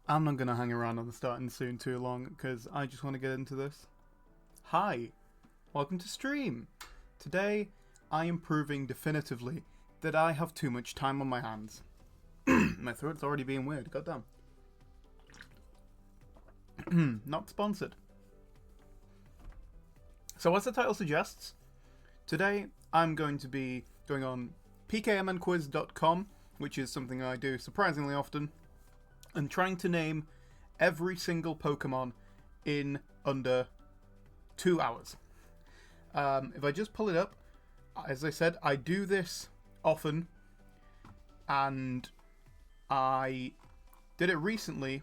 I'm not going to hang around on the starting soon too long because I just want to get into this. Hi, welcome to stream. Today I am proving definitively that I have too much time on my hands. My throat's already being weird, goddamn. Not sponsored. So as the title suggests, today I'm going to be going on PKMNQuiz.com, which is something I do surprisingly often, and trying to name every single Pokemon in under 2 hours. If I just pull it up, as I said, I do this often, and I did it recently.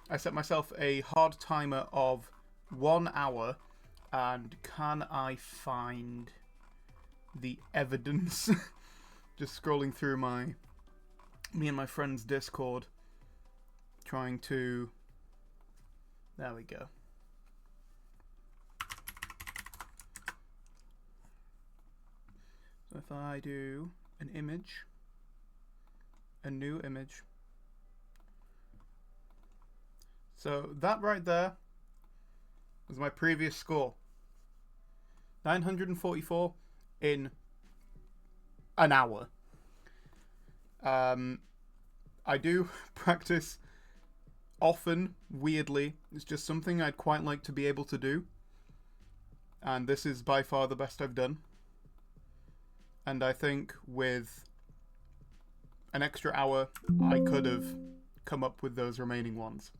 I set myself a hard timer of 1 hour, and can I find the evidence? Just scrolling through me and my friend's Discord, trying to... There we go. So if I do an image, a new image. So that right there was my previous score. 944 in an hour. I do practice often, weirdly. It's just something I'd quite like to be able to do. And this is by far the best I've done. And I think with an extra hour, I could have come up with those remaining ones.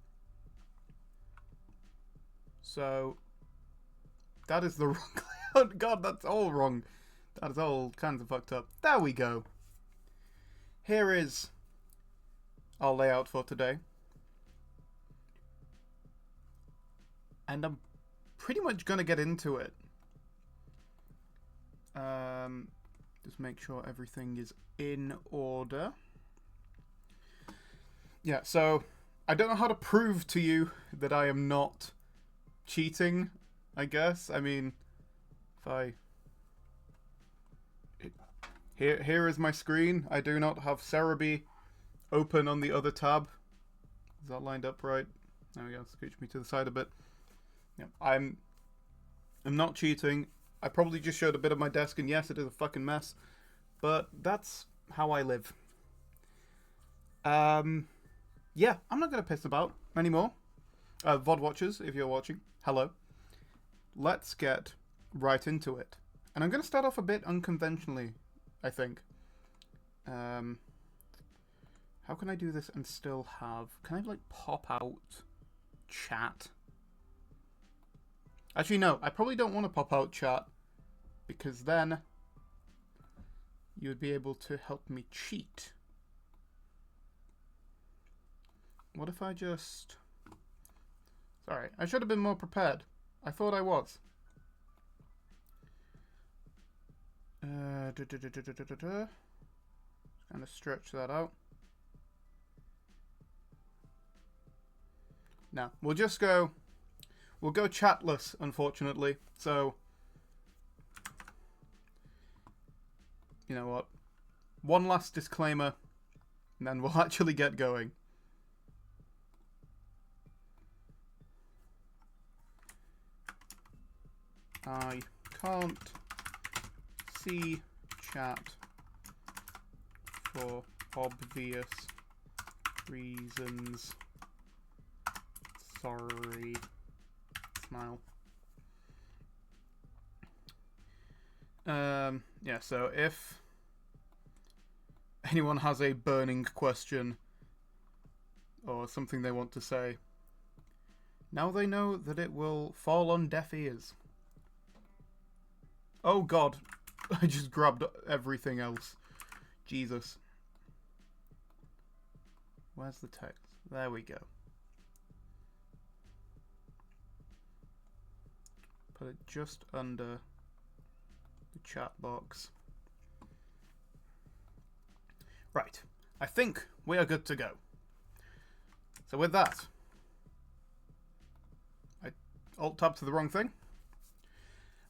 So, that is the wrong layout. God, that's all wrong. That is all kinds of fucked up. There we go. Here is our layout for today. And I'm pretty much going to get into it. Just make sure everything is in order. Yeah, so I don't know how to prove to you that I am not cheating, I guess. I mean, if I... Here is my screen. I do not have Cerebi open on the other tab. Is that lined up right? There we go. Scooch me to the side a bit. Yeah, I'm not cheating. I probably just showed a bit of my desk, and yes, it is a fucking mess. But that's how I live. Yeah, I'm not going to piss about anymore. VOD watchers, if you're watching, hello. Let's get right into it. And I'm going to start off a bit unconventionally, I think. How can I do this and still have... Can I, like, pop out chat? Actually, no. I probably don't want to pop out chat, because then you would be able to help me cheat. What if I just... Sorry, I should have been more prepared. I thought I was. Just kind of stretch that out. No, we'll just go... We'll go chatless, unfortunately. So, you know what? One last disclaimer, and then we'll actually get going. I can't see chat for obvious reasons. Sorry. Smile. Yeah, so if anyone has a burning question or something they want to say, now they know that it will fall on deaf ears. Oh god, I just grabbed everything else. Jesus. Where's the text? There we go. Put it just under the chat box. Right. I think we are good to go. So with that, I alt-tab to the wrong thing.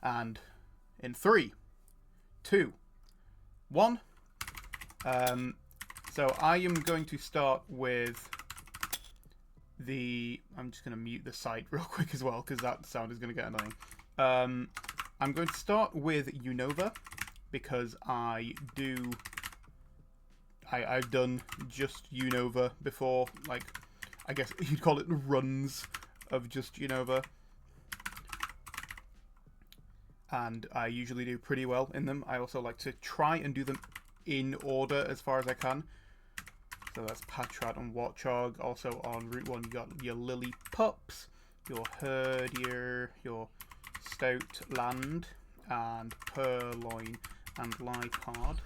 And in 3, 2, 1. So I am going to start with I'm just going to mute the site real quick as well, because that sound is going to get annoying. I'm going to start with Unova, because I've done just Unova before, like, I guess you'd call it runs of just Unova. And I usually do pretty well in them. I also like to try and do them in order as far as I can. So that's Patrat and Watchog. Also on Route 1 you got your Lily Pups, your Herdier, your Stoutland, and Purloin and Lipard.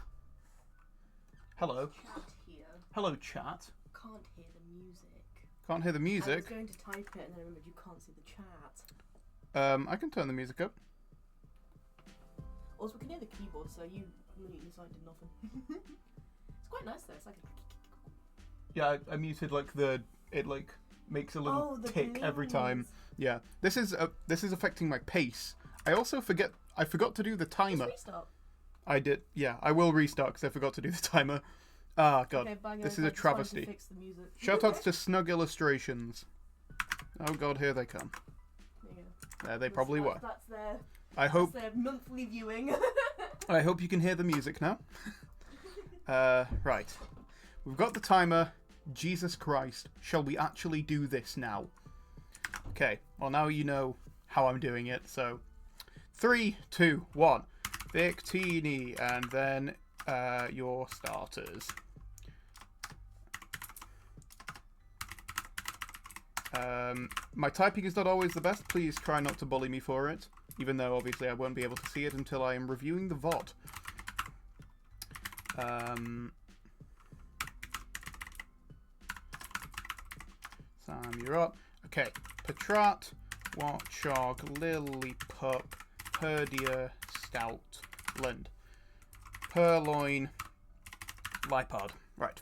Hello. Chat here. Hello, chat. Can't hear the music. Can't hear the music? I was going to type it and then I remembered you can't see the chat. I can turn the music up. Also, we can hear the keyboard, so you decided nothing. It's quite nice though. It's like a... Yeah, I muted like it like makes a little tick bling every time. Yeah, this is affecting my pace. I forgot to do the timer. Just restart. I did. Yeah, I will restart because I forgot to do the timer. Ah, God, Okay, bye, guys. this is a travesty. Fix the music. Shoutouts to Snug Illustrations. Oh God, here they come. There you go. There they probably were. That's their their monthly viewing. I hope you can hear the music now. Right. We've got the timer. Jesus Christ. Shall we actually do this now? Okay. Well, now you know how I'm doing it. So, 3, 2, 1. Victini. And then your starters. My typing is not always the best. Please try not to bully me for it. Even though, obviously, I won't be able to see it until I am reviewing the VOD. Sam, you're up. Okay. Patrat, Watchog, Lillipup, Herdier, Stoutland, Purloin, Lipard. Right.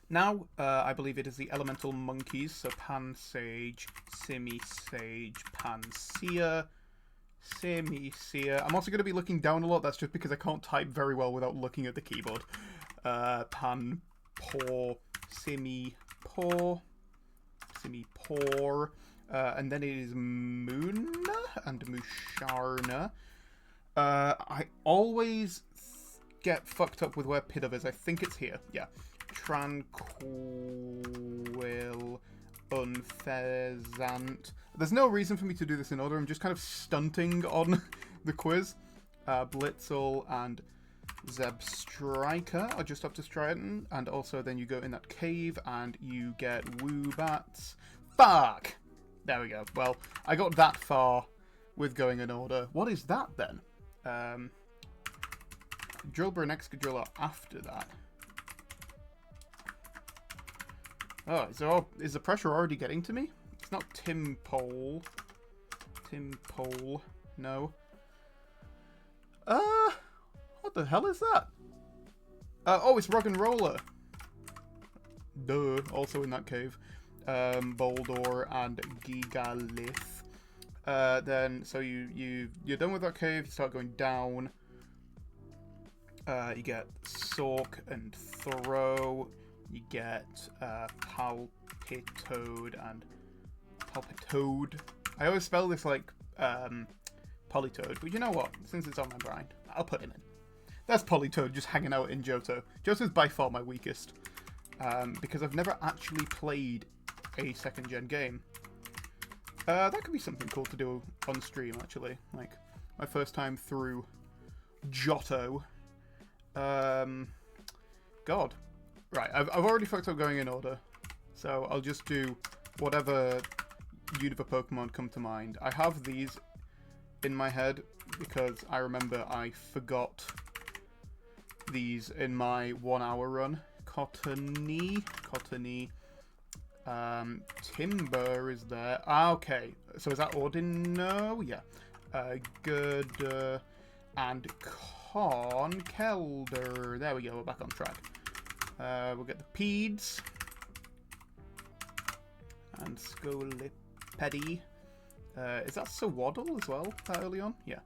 Now, I believe it is the elemental monkeys. So Pansage, Simisage, Panseer, Simiseer. I'm also going to be looking down a lot. That's just because I can't type very well without looking at the keyboard. Panpour, Simipour, and then it is Moona and Musharna. I always get fucked up with where Pidove is. I think it's here. Yeah. Tranquil, Unfezant. There's no reason for me to do this in order. I'm just kind of stunting on the quiz. Blitzel and Zebstriker are just up to Strident. And also then you go in that cave and you get Woobats. Fuck! There we go. Well, I got that far with going in order. What is that then? Drillbur and Excadrill are after that. Oh, is the pressure already getting to me? It's not Timpole. No. What the hell is that? Oh, it's Rug and Roller. Duh, also in that cave. Boldor and Gigalith. Then, so you're done with that cave, you start going down. You get Sork and Throw. You get Palpitoad and Palpitoad. I always spell this like Polytoad, but you know what? Since it's on my brain, I'll put him in. That's Polytoad just hanging out in Johto. Johto's by far my weakest, because I've never actually played a second-gen game. That could be something cool to do on stream, actually. Like, my first time through Johto. God. Right, I've already fucked up going in order, so I'll just do whatever Unova Pokemon come to mind. I have these in my head because I remember I forgot these in my 1 hour run. Cottony, Timber is there. Ah, okay, so is that Ordino? Yeah. Good, and Kelder. There we go, we're back on track. We'll get the Peds. And Scolipedi. Is that Swaddle as well, that early on? Yeah.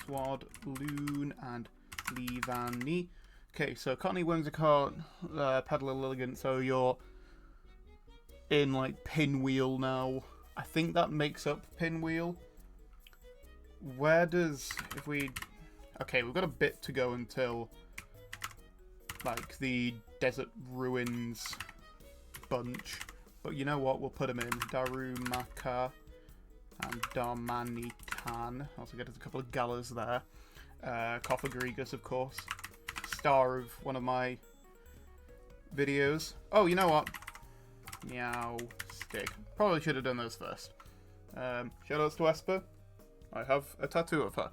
Swad, Loon, and Levani. Okay, so Cottony, Whimsicott, Peddler, Lilligant. So you're in like Pinwheel now. I think that makes up Pinwheel. Where does, if we, okay, we've got a bit to go until like the Desert Ruins bunch. But you know what? We'll put them in. Darumaka and Darmanitan. Also get us a couple of galas there. Cophagrigus, of course. Star of one of my videos. Oh, you know what? Meow stick. Probably should have done those first. Shoutouts to Esper. I have a tattoo of her.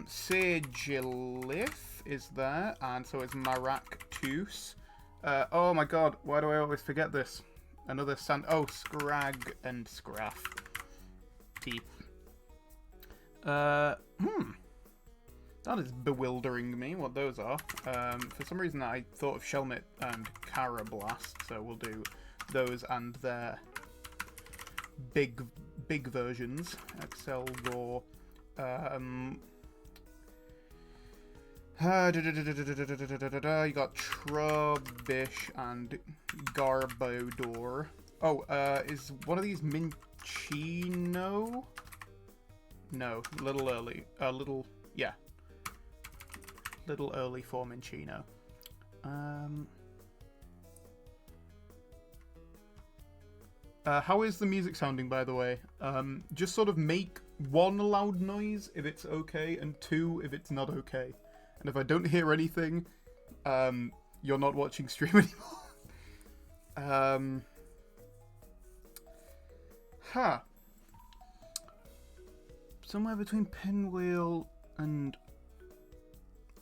Sigilith is there, and so is Maractus. Oh my god, why do I always forget this? Another sand. Oh, Scrag and Scraff. Teeth. That is bewildering me, what those are. For some reason I thought of Shelmet and Carablast, so we'll do those and their big versions. Excelgor. You got Trubbish and Garbodor. Oh, is one of these Minchino? No, little early. Yeah. Little early for Minchino. How is the music sounding, by the way? Just sort of make 1 loud noise if it's okay, and 2 if it's not okay. And if I don't hear anything, you're not watching stream anymore. Somewhere between Pinwheel and...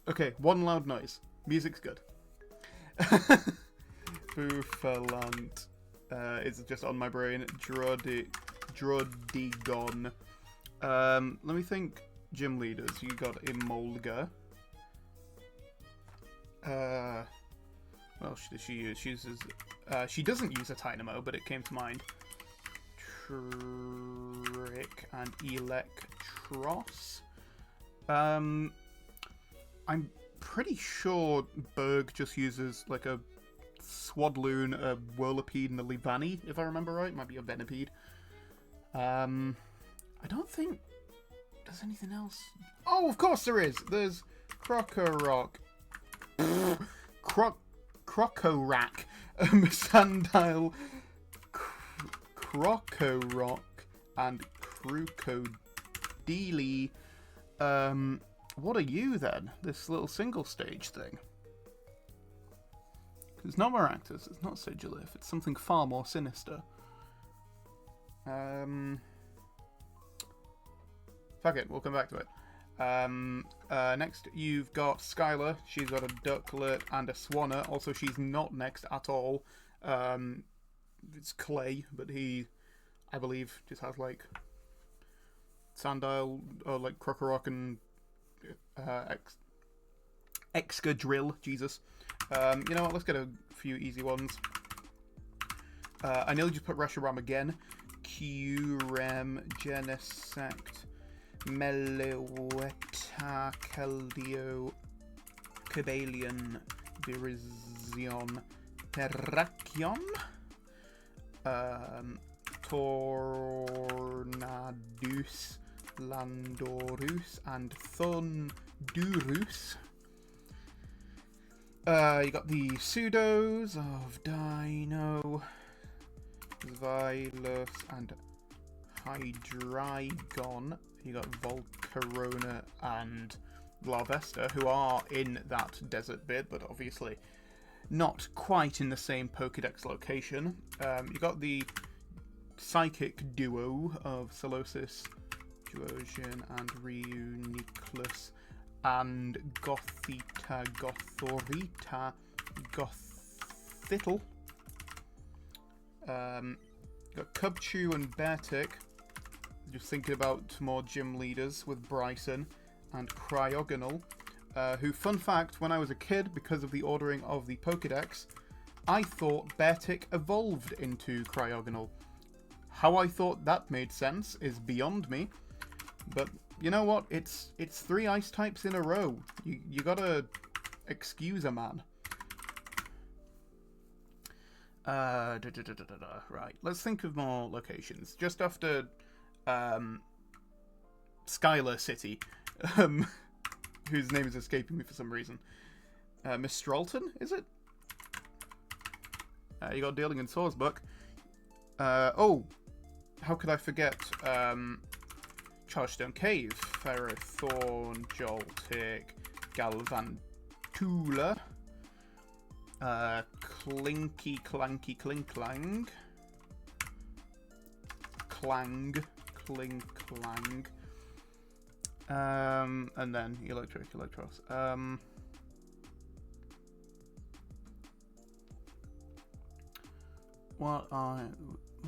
Okay, 1 loud noise. Music's good. Buffalant is just on my brain. Drodigon. Let me think. Gym leaders. You got Emolga. Well, she uses. She doesn't use a Dynamo, but it came to mind. Trick and Electros. I'm pretty sure Berg just uses like a Swadloon, a Whirlipede, and a Livani, if I remember right. Might be a Venipede. I don't think there's anything else. Oh, of course there is. There's Crocorock. Crocorack. Sandile. Crocorock. And Crocodile. What are you then? This little single stage thing. It's not Maractus, it's not Sigilith, it's something far more sinister. Fuck it, we'll come back to it. Next, you've got Skylar. She's got a Ducklet and a Swanner. Also, she's not next at all. It's Clay, but he, I believe, just has like Sandile, or like Crocorock and Excadrill. Jesus. You know what? Let's get a few easy ones. I nearly just put Reshiram again. Qrem, Genesect, Meloetta, Keldeo, Cobalion, Virizion, Terrakion, Tornadus, Landorus, and Thundurus. You got the pseudos of Dino, Xylus, and Hydreigon. You got Volcarona and Larvesta, who are in that desert bit, but obviously not quite in the same Pokédex location. You got the psychic duo of Solosis, Duosian, and Reuniclus, and Gothita, Gothorita, Gothittle. Got Cubchoo and Beartick. Just thinking about more gym leaders with Bryson and Cryogonal, who, fun fact, when I was a kid, because of the ordering of the Pokédex, I thought Beartick evolved into Cryogonal. How I thought that made sense is beyond me, but you know what? It's 3 ice types in a row. You gotta excuse a man. Right, let's think of more locations. Just after Skylar City, whose name is escaping me for some reason. Miss Stralton, is it? You got Dealing and Sawsbuck. Oh, how could I forget? Chargestone Cave, Ferrothorn, Joltic, Galvantula, Clinky Clanky Clink Clang, Clang, Clink Clang, and then Electros. What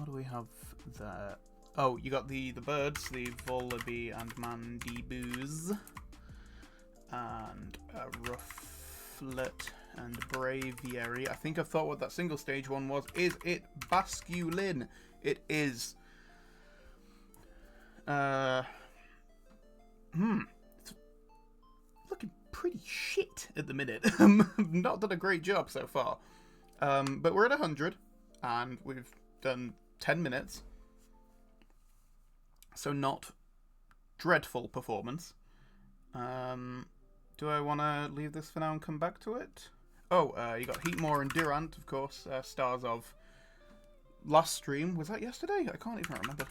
do we have there? Oh, you got the birds, the Volaby and Mandiboos, and Rufflet and Braviary. I think I thought what that single stage one was. Is it Basculin? It is. It's looking pretty shit at the minute. Not done a great job so far. But we're at 100, and we've done 10 minutes. So not dreadful performance. Do I want to leave this for now and come back to it? Oh, you got Heatmore and Durant, of course, stars of last stream. Was that yesterday? I can't even remember.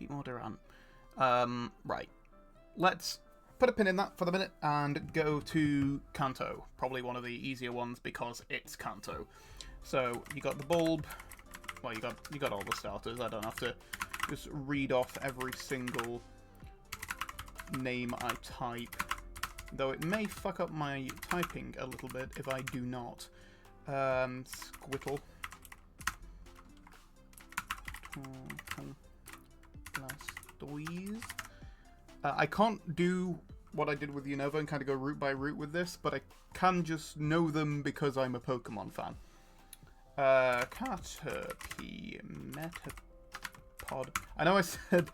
Heatmore, Durant. Right. Let's put a pin in that for the minute and go to Kanto. Probably one of the easier ones because it's Kanto. So, you got the bulb. Well, you got all the starters. I don't have to just read off every single name I type. Though it may fuck up my typing a little bit if I do not. Squittle. Blastoise. I can't do what I did with Unova and kind of go route by route with this, but I can just know them because I'm a Pokemon fan. Caterpie, Metapod. I know I said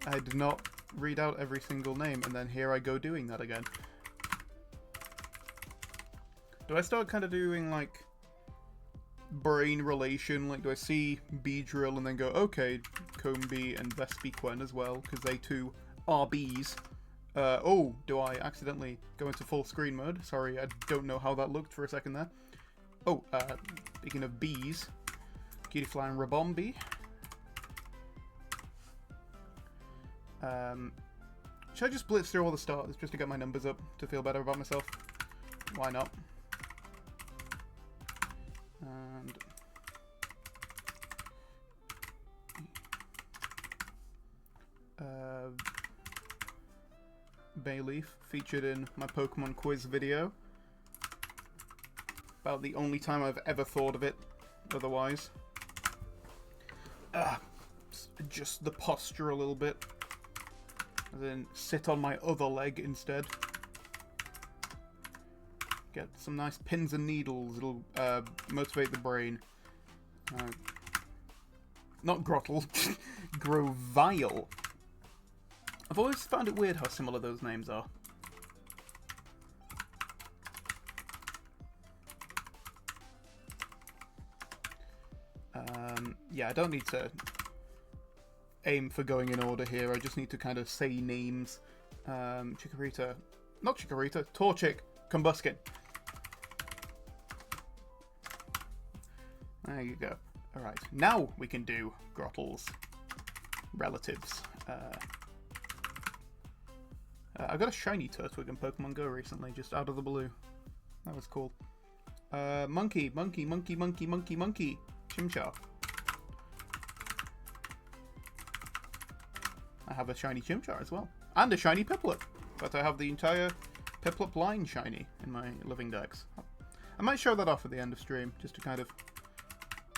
I did not read out every single name, and then here I go doing that again. Do I start kind of doing, like, brain relation? Like, do I see Beedrill and then go, okay, Combee and Vespiquen as well, because they too are bees. Oh, do I accidentally go into full screen mode? Sorry, I don't know how that looked for a second there. Oh, speaking of bees, Cutiefly and Rabombi. Should I just blitz through all the starters just to get my numbers up to feel better about myself? Why not? And Bayleaf featured in my Pokemon quiz video. About the only time I've ever thought of it otherwise. Just the posture a little bit. And then sit on my other leg instead. Get some nice pins and needles. It'll motivate the brain. Not Grottle. Grovile. I've always found it weird how similar those names are. Yeah, I don't need to aim for going in order here. I just need to kind of say names. Chikorita. Not Chikorita. Torchic. Combuskin. There you go. Alright, now we can do Grottle's relatives. I got a shiny Turtwig in Pokemon Go recently, just out of the blue. That was cool. Monkey. Chimchar. I have a shiny Chimchar as well. And a shiny Piplup. But I have the entire Piplup line shiny in my living decks. I might show that off at the end of stream, just to kind of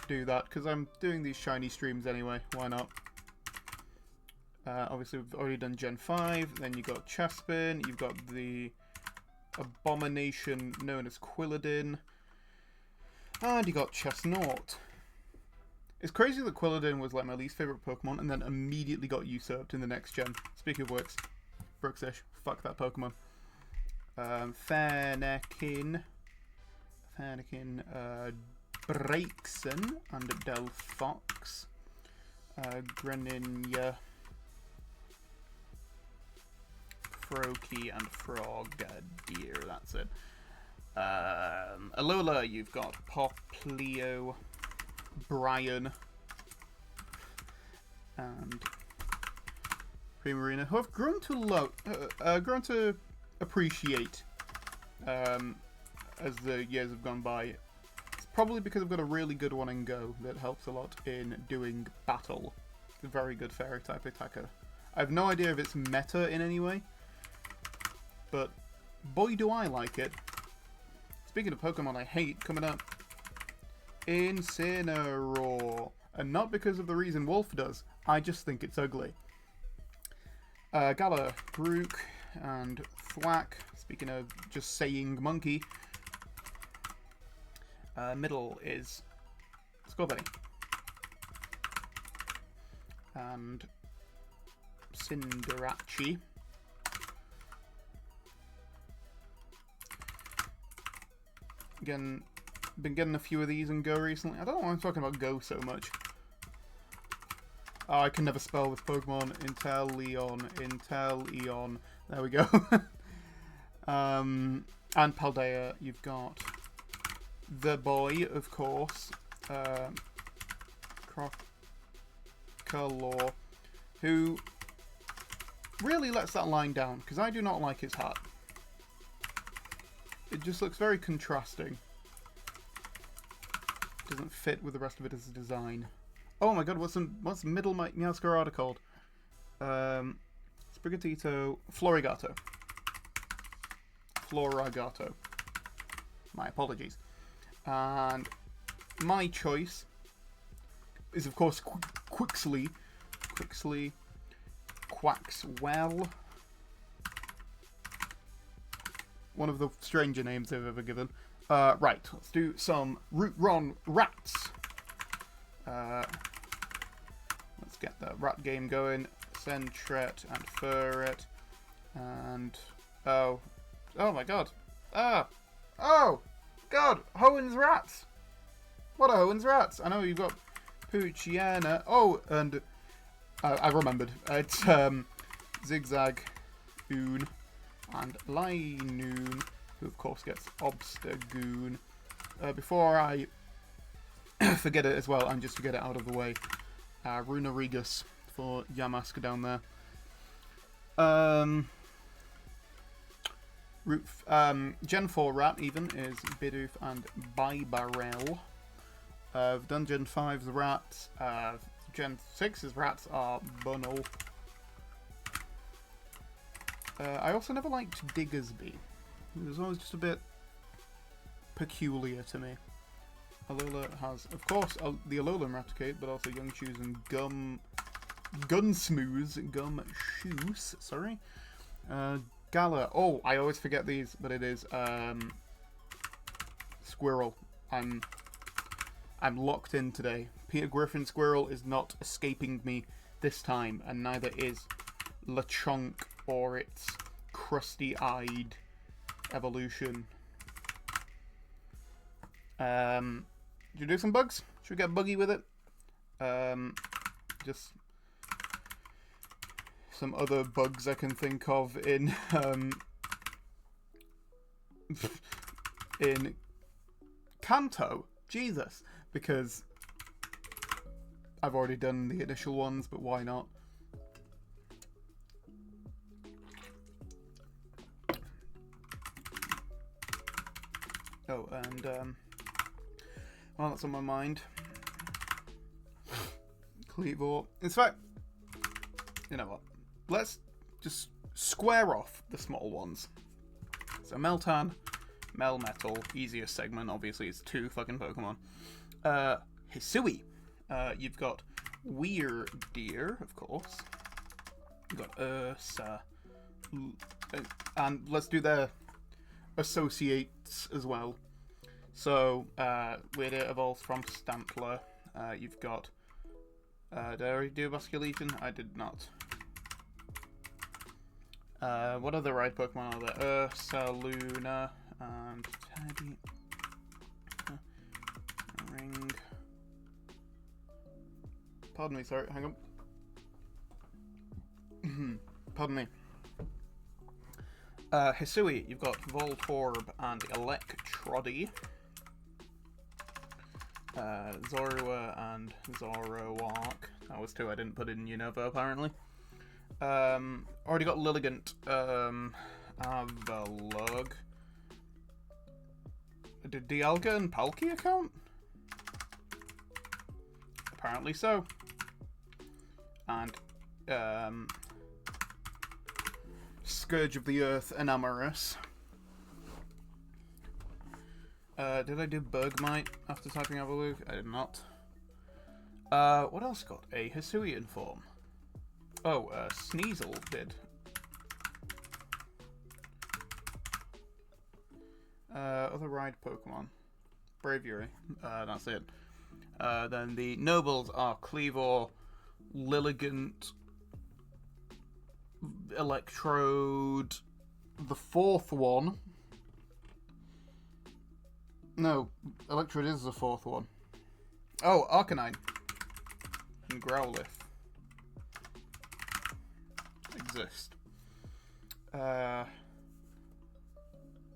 do that, because I'm doing these shiny streams anyway. Why not? Obviously, we've already done Gen 5. Then you got Chespin. You've got the abomination known as Quilladin. And you got Chestnut. It's crazy that Quilladin was like my least favourite Pokemon and then immediately got usurped in the next gen. Speaking of which, Brooksish, fuck that Pokemon. Fennekin, Braixen and Delphox. Greninja, Froakie, and Frogadier. That's it. Alola, you've got Poplio, Brian, and Primarina, who I've grown to appreciate as the years have gone by. It's probably because I've got a really good one in Go that helps a lot in doing battle. It's a very good fairy type attacker. I have no idea if it's meta in any way, but boy do I like it. Speaking of Pokemon I hate coming up, Incineroar. And not because of the reason Wolf does, I just think it's ugly. Gala, Grook, and Thwack. Speaking of just saying monkey. Middle is Scorbunny. And Cinderace. Again, been getting a few of these in Go recently. I don't know why I'm talking about Go so much. Oh, I can never spell this Pokemon. Inteleon. There we go. And Paldea, you've got the boy, of course. Crocalor, who really lets that line down, because I do not like his hat. It just looks very contrasting. Doesn't fit with the rest of it as a design. Oh my god, what's middle Meowscarada called? Sprigatito, Florigato. My apologies. And my choice is, of course, Quixley. Quaxwell. One of the stranger names I've ever given. Right, let's do some Root-Ron Rats. Let's get the rat game going. Sentret and Furret. And... oh my god. Oh god, Hoen's Rats. What are Hoen's Rats? I know you've got Poochyena. Oh, and I remembered. It's Zigzag, Oon, and Linoon, who of course gets Obstagoon. Before I forget it as well, and just to get it out of the way, Runarigus for Yamask down there. Gen 4 rat even is Bidoof and Bibarel. Done Gen 5's rats. Gen 6's rats are Bunnel. I also never liked Diggersby. It was always just a bit peculiar to me. Alola has, of course, the Alolan Raticate, but also Young Shoes and Gumshoos, sorry. Gala. Oh, I always forget these, but it is Squirrel. I'm locked in today. Peter Griffin Squirrel is not escaping me this time, and neither is Lechonk or its crusty-eyed evolution. Should we do some bugs? Should we get buggy with it? Just some other bugs I can think of in in Kanto. Jesus, because I've already done the initial ones, but why not? Oh, and well, that's on my mind. Cleavor. In fact, you know what? Let's just square off the small ones. So Meltan, Melmetal, easiest segment, obviously it's 2 fucking Pokemon. Hisui. You've got Weirdeer, of course. You've got Ursa. And let's do their associates as well. So, Weirdeer evolves from Stantler. You've got... did I already do Basculegion? I did not. What other ride Pokemon are there? Ursa, Luna, and Teddy. Pardon me, sorry, hang on. Pardon me. Hisui, you've got Voltorb and Electrodi. Zorua and Zoroark. That was 2 I didn't put in Unova, apparently. Already got Lilligant. Avalugg. Did Dialga and Palkia count? Apparently so. And, Scourge of the Earth, Enamorous. Did I do Bergmite after typing Avalugg? I did not. What else got a Hisuian form? Oh, Sneasel did. Other ride Pokemon. Braviary. That's it. Then the Nobles are Cleavor, Lilligant, Electrode, the 4th one. No, Electrode is the 4th one. Oh, Arcanine. And Growlithe. Exist. Right,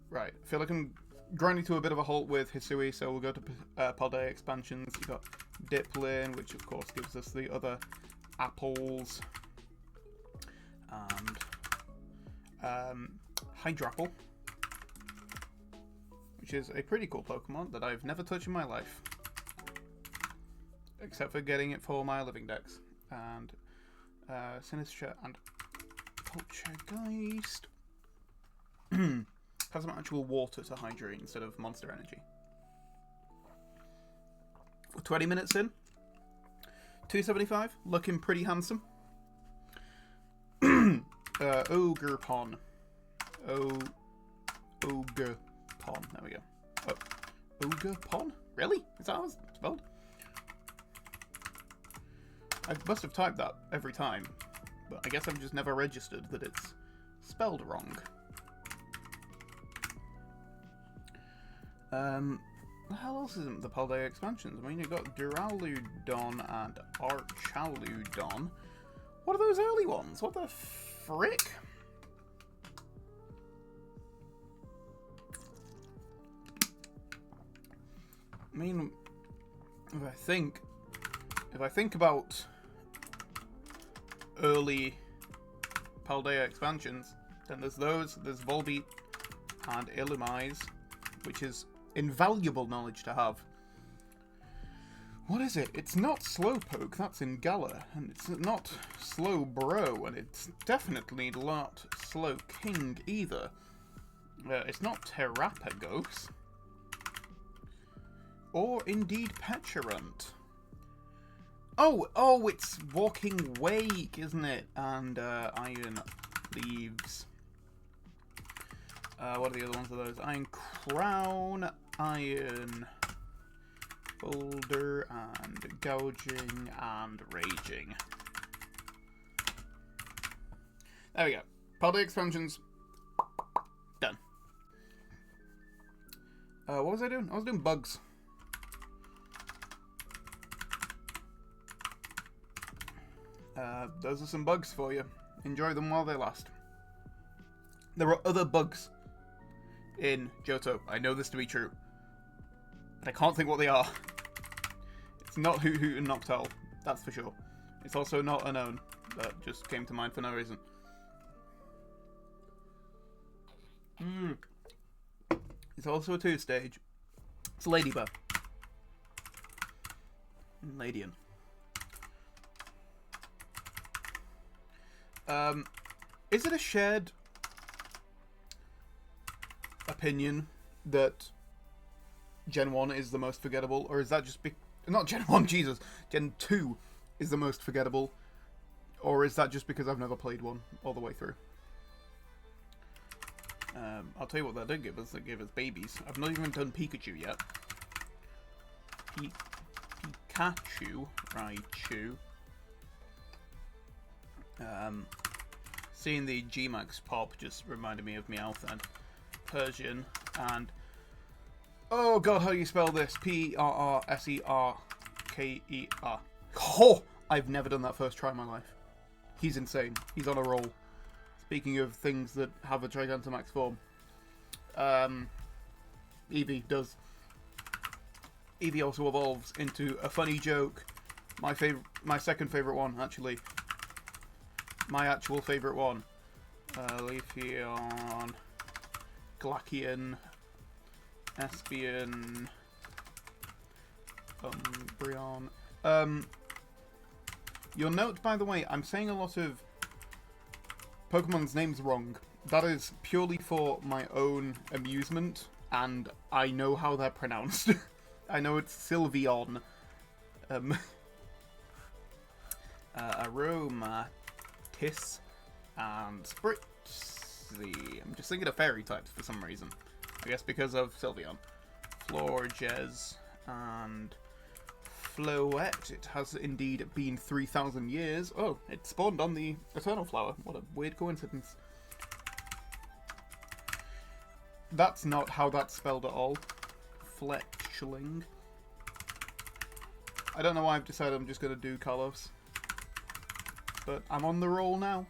I feel like I'm grinding to a bit of a halt with Hisui, so we'll go to Paldea expansions. You've got Diplin, which of course gives us the other apples. And Hydrapple, which is a pretty cool Pokemon that I've never touched in my life. Except for getting it for my living decks. And Sinistcha and Poltergeist. Has some actual water to hydrate instead of monster energy. We're 20 minutes in. 275, looking pretty handsome. Ogerpon. Ogerpon. There we go. Oh, Ogerpon? Really? Is that how it's spelled? I must have typed that every time, but I guess I've just never registered that it's spelled wrong. What the hell else is in the Paldea expansions? I mean, you've got Duraludon and Archaludon. What are those early ones? What the frick? I mean, if I think about early Paldea expansions, then there's those, there's Volbeat and Illumise, which is invaluable knowledge to have. What is it? It's not Slowpoke, that's in Galar, and it's not Slowbro, and it's definitely not Slowking either. It's not Terrapagos. Or indeed Petulant. Oh, it's Walking Wake, isn't it? And Iron Leaves. What are the other ones of those? Iron Crown, Iron Boulder, and Gouging, and Raging. There we go. Paldea expansions. Done. What was I doing? I was doing bugs. Those are some bugs for you. Enjoy them while they last. There are other bugs in Johto. I know this to be true. But I can't think what they are. It's not Hoot Hoot and Noctowl. That's for sure. It's also not Unknown. That just came to mind for no reason. It's also a 2-stage. It's Ladybug. And Ladian. Is it a shared opinion that Gen 1 is the most forgettable, or is that just not Gen 1, Jesus, Gen 2 is the most forgettable, or is that just because I've never played one all the way through? I'll tell you what that did give us. It gave us babies. I've not even done Pikachu yet. Pikachu, Raichu. Seeing the G-Max pop just reminded me of Meowth and Persian and oh god, how do you spell this? Prrserker. Oh, I've never done that first try in my life. He's insane. He's on a roll. Speaking of things that have a Gigantamax form, Eevee does. Eevee also evolves into a funny joke. My second favourite one, actually. My actual favourite one. Leafeon, Glaceon, Espeon, Umbreon. You'll note, by the way, I'm saying a lot of Pokemon's names wrong. That is purely for my own amusement, and I know how they're pronounced. I know it's Sylveon. Aromatis and Spritzee. I'm just thinking of fairy types for some reason. I guess because of Sylveon. Florges and Floette. It has indeed been 3,000 years. Oh, it spawned on the Eternal Flower. What a weird coincidence. That's not how that's spelled at all. Fletchling. I don't know why I've decided I'm just going to do Kalos. But I'm on the roll now.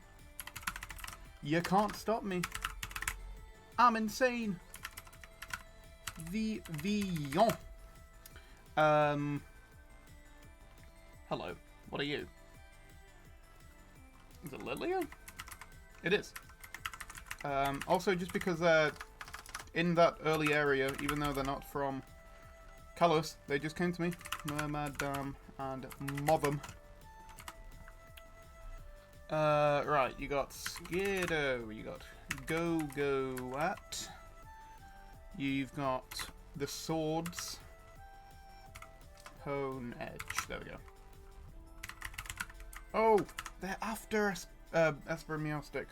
You can't stop me. I'm insane. Vivillon. Hello. What are you? Is it Lilia? It is. Also, just because they're in that early area, even though they're not from Kalos, they just came to me. Madame and Motham. Right, you got Skiddo, you got Go-Go-At, you've got the swords, Hone Edge, there we go. Oh, they're after Esper Meowstic.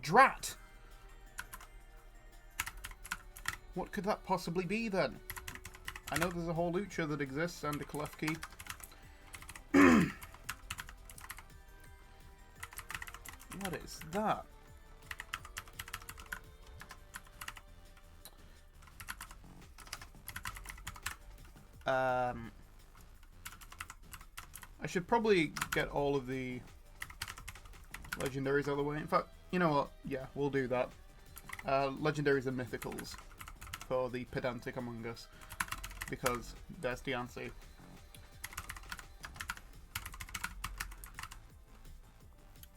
Drat! What could that possibly be then? I know there's a whole Lucha that exists and a Klefki. What is that? I should probably get all of the legendaries out of the way. In fact, you know what? Yeah, we'll do that. Legendaries and mythicals for the pedantic among us, because there's the answer.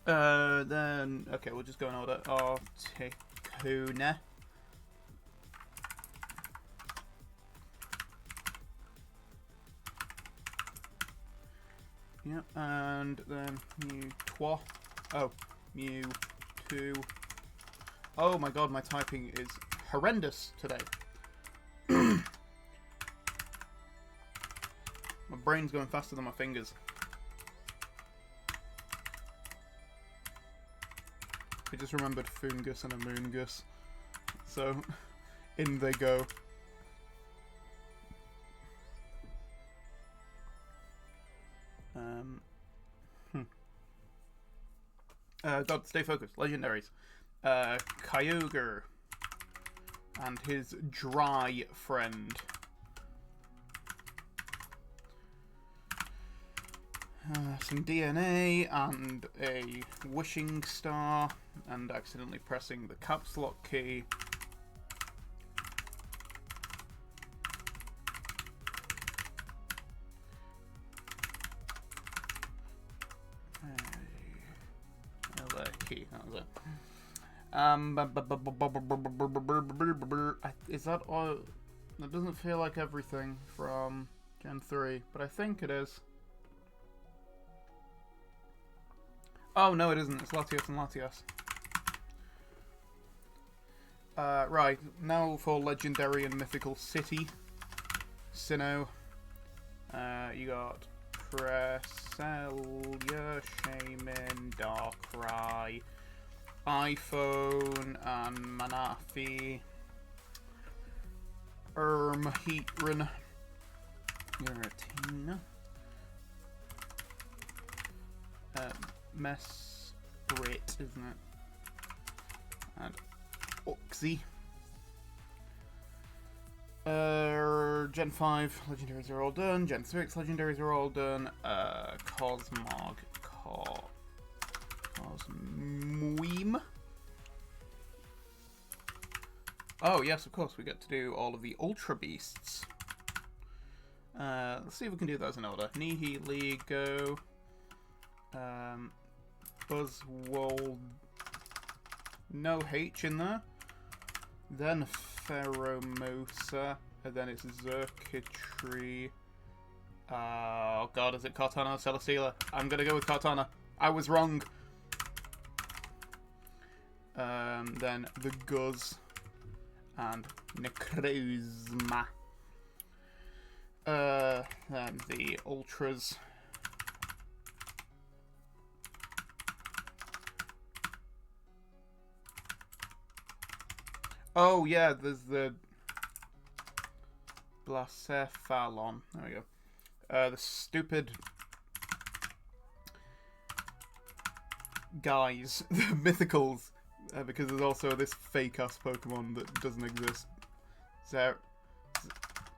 Then, okay, we'll just go in order. Articuno. Yep, and then Mewtwo. Oh, Mewtwo. Oh my god, my typing is horrendous today. My brain's going faster than my fingers. I just remembered Fungus and a Moongus. So, in they go. God, stay focused. Legendaries. Kyogre. And his dry friend. Some DNA and a wishing star, and accidentally pressing the caps lock key. Key, that was it. Is that all? That doesn't feel like everything from Gen 3, but I think it is. Oh, no, it isn't. It's Latios and Latios. Right, now for Legendary and Mythical City. Sinnoh. You got Cresselia, Shaman, Darkrai, iPhone, and Manafi. Heatran. Giratina. Mesprit, isn't it? And Oxy. Gen 5 legendaries are all done. Gen 6 legendaries are all done. Cosmog. Cosmoem. Oh, yes, of course, we get to do all of the Ultra Beasts. Let's see if we can do those in order. Nihiligo. Buzzwold. No H in there. Then Pheromosa. And then it's Zerkitry. Oh god, is it Cortana or Celesteela? I'm gonna go with Cortana. I was wrong. Then the Guzz. And Necrozma. Then the Ultras. Oh yeah, there's the Blacephalon. There we go. The stupid guys, the mythicals, because there's also this fake-ass Pokemon that doesn't exist.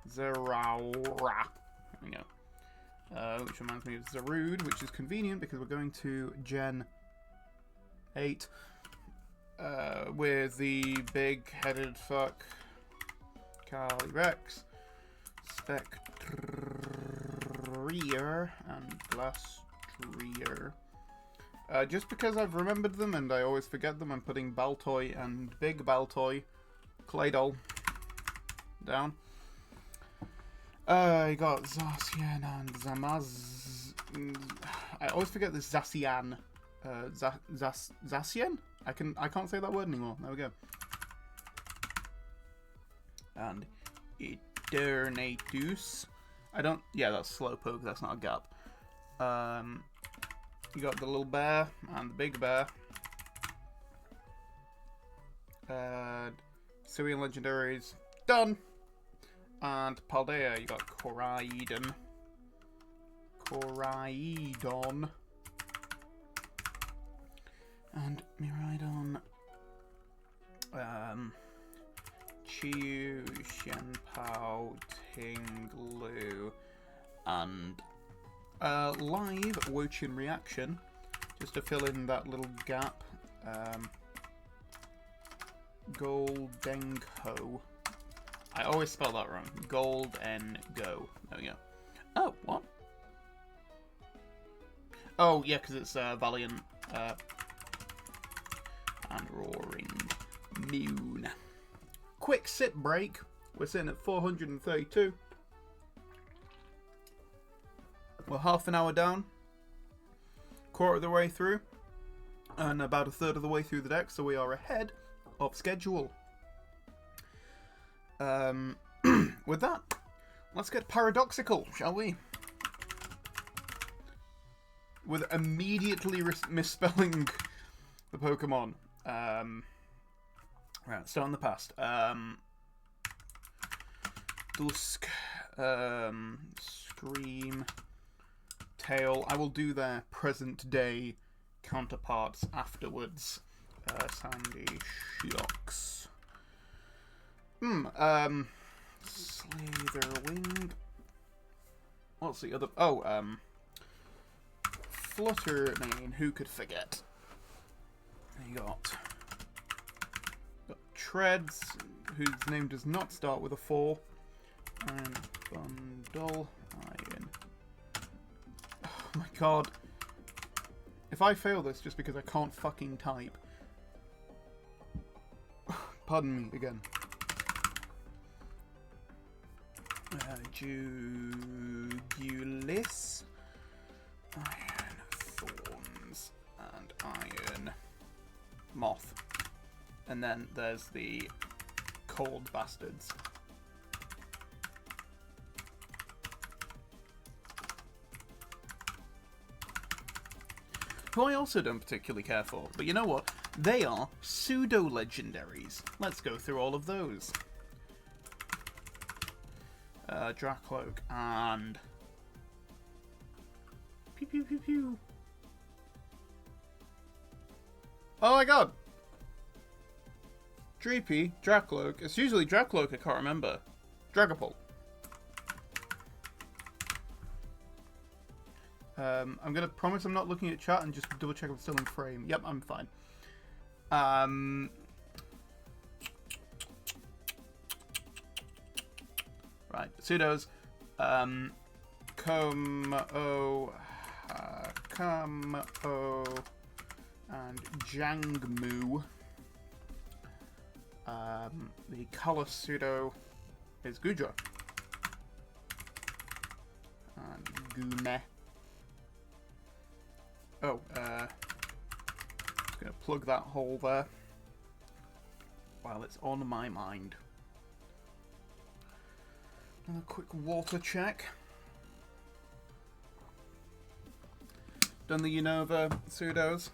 Zeraora. There we go. Which reminds me of Zarude, which is convenient because we're going to Gen 8 with the big-headed fuck Calyrex, Spectrier, and Glastrier. Just because I've remembered them and I always forget them, I'm putting Baltoy and Big Baltoy, Claydol, down. I got Zacian and Zamaz. I always forget this Zacian. Zacian? I can't say that word anymore. There we go. And Eternatus. Yeah, that's Slowpoke. That's not a gap. You got the little bear and the big bear. Syrian legendaries done. And Paldea, you got Koraidon. And Miraidon. Chiyu, Shenpao, Tinglu, and live Wochin Reaction, just to fill in that little gap. Goldengo. I always spell that wrong. Goldengo. There we go. Oh, what? Oh, yeah, because it's Valiant and Roaring Moon. Quick sip break. We're sitting at 432. We're half an hour down. Quarter of the way through. And about a third of the way through the deck, so we are ahead of schedule. With that, let's get paradoxical, shall we? With immediately misspelling the Pokemon. Right, start in the past. Dusk, Scream, Tail. I will do their present day counterparts afterwards. Sandy Shocks. Slitherwing. What's the other? Oh, Fluttermane. Who could forget? You got Treads, whose name does not start with a 4. And Bundle Iron. Oh my god. If I fail this just because I can't fucking type. Pardon me again. Jugulis. Iron Thorns. And Iron Moth. And then there's the Cold Bastards. Who I also don't particularly care for, but you know what? They are pseudo-legendaries. Let's go through all of those. Dracloak and... Pew pew pew pew. Oh my god! Dreepy, Dracloak. It's usually Dracloak, I can't remember. Dragapult. I'm gonna promise I'm not looking at chat and just double check I'm still in frame. Yep, I'm fine. Right, pseudos. Como, and Jangmu. The color pseudo is Gudra. And Gume. Oh, just gonna plug that hole there while it's on my mind. Another quick water check. Done the Unova pseudos.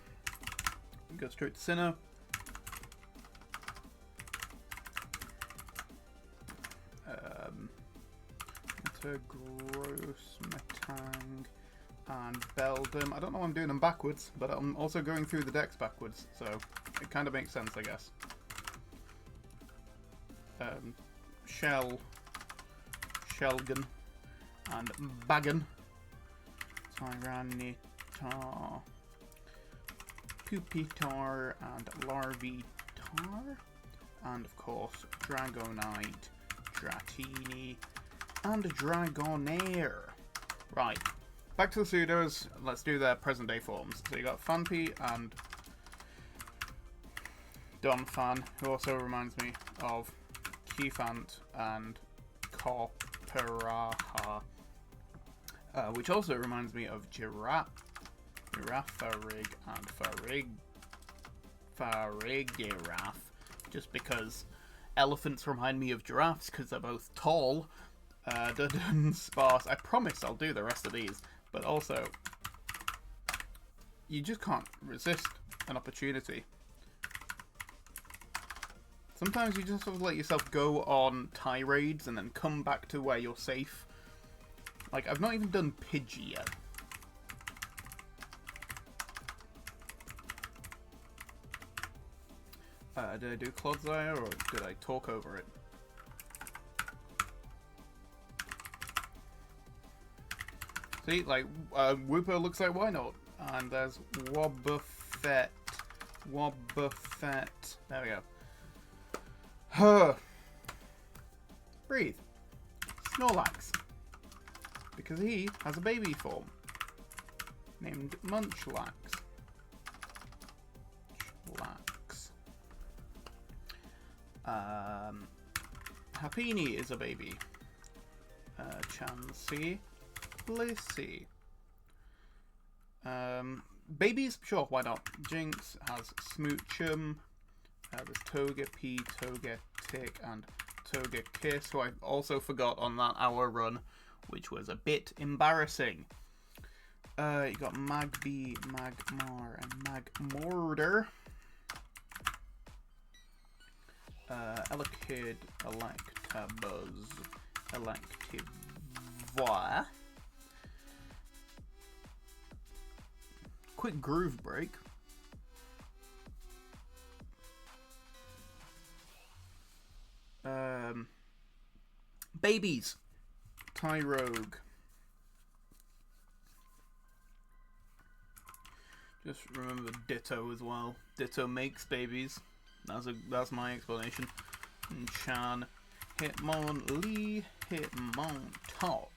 Go straight to Sinnoh. Gross Metang and Beldum. I don't know why I'm doing them backwards, but I'm also going through the decks backwards, so it kind of makes sense, I guess. Shelgan, and Bagan, Tyranitar, Pupitar, and Larvitar, and of course Dragonite, Dratini, and Dragonair. Right, back to the pseudos. Let's do their present day forms. So you got Fanpy and Donphan, who also reminds me of Keyfant and Corperaha, which also reminds me of Girafarig and Farigiraf, just because elephants remind me of giraffes because they're both tall. Dun sparse. I promise I'll do the rest of these, but also you just can't resist an opportunity. Sometimes you just have to let yourself go on tirades and then come back to where you're safe. Like, I've not even done Pidgey yet. Did I do Clodsire or did I talk over it? See, like, Wooper looks like why not? And there's Wobbuffet. There we go. Huh. Breathe. Snorlax. Because he has a baby form named Munchlax. Happiny is a baby. Chansey. Blissey. Babies? Sure, why not? Jinx has Smoochum. There's Togepi, Togetic, and Togekiss, who I also forgot on that hour run, which was a bit embarrassing. You got Magby, Magmar, and Magmortar. Elekid, Electabuzz, Electivire. Quick Groove Break. Babies. Tyrogue. Just remember Ditto as well. Ditto makes babies. That's my explanation. Chan, Hitmonlee, Hitmontop.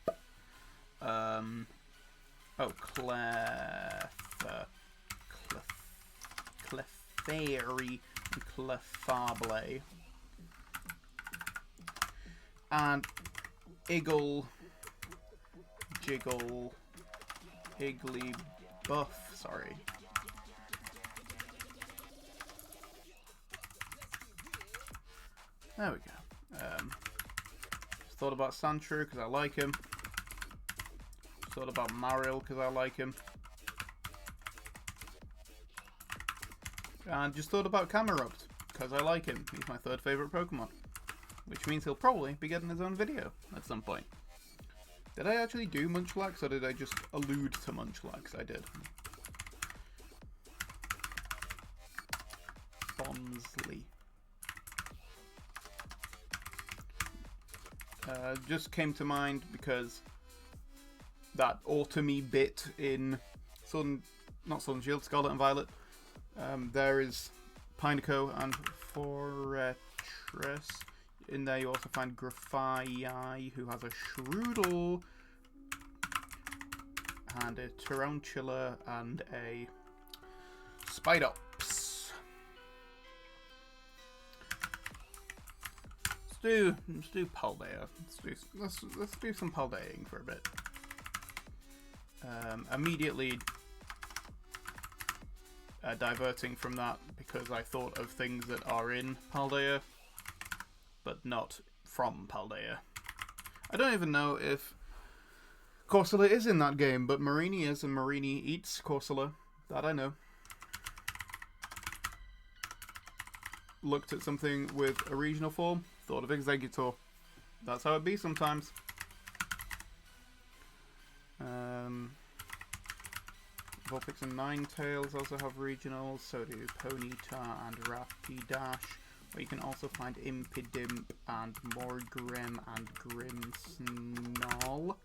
Clefairy, and Clefable. And Jiggle, Igglybuff, sorry. There we go. Just thought about Sandshrew because I like him. Just thought about Marill because I like him. And just thought about Camerupt because I like him. He's my third favourite Pokemon. Which means he'll probably be getting his own video at some point. Did I actually do Munchlax or did I just allude to Munchlax? I did. Bonsley. Just came to mind because that autumny bit in not Sun Shield, Scarlet and Violet. There is Pineco and Fortress. In there you also find Grafai, who has a Shroodle, and a Tarantula, and a Spidops. Let's do Paldea. Let's do some Paldeaing for a bit. Immediately diverting from that because I thought of things that are in Paldea, but not from Paldea. I don't even know if Corsola is in that game, but Marini is, and Marini eats Corsola. That I know. Looked at something with a regional form, thought of Executor. That's how it be sometimes. Vulpix and Ninetales also have regionals, so do Ponyta and Rapidash, where you can also find Impidimp and Morgrim and Grimmsnarl.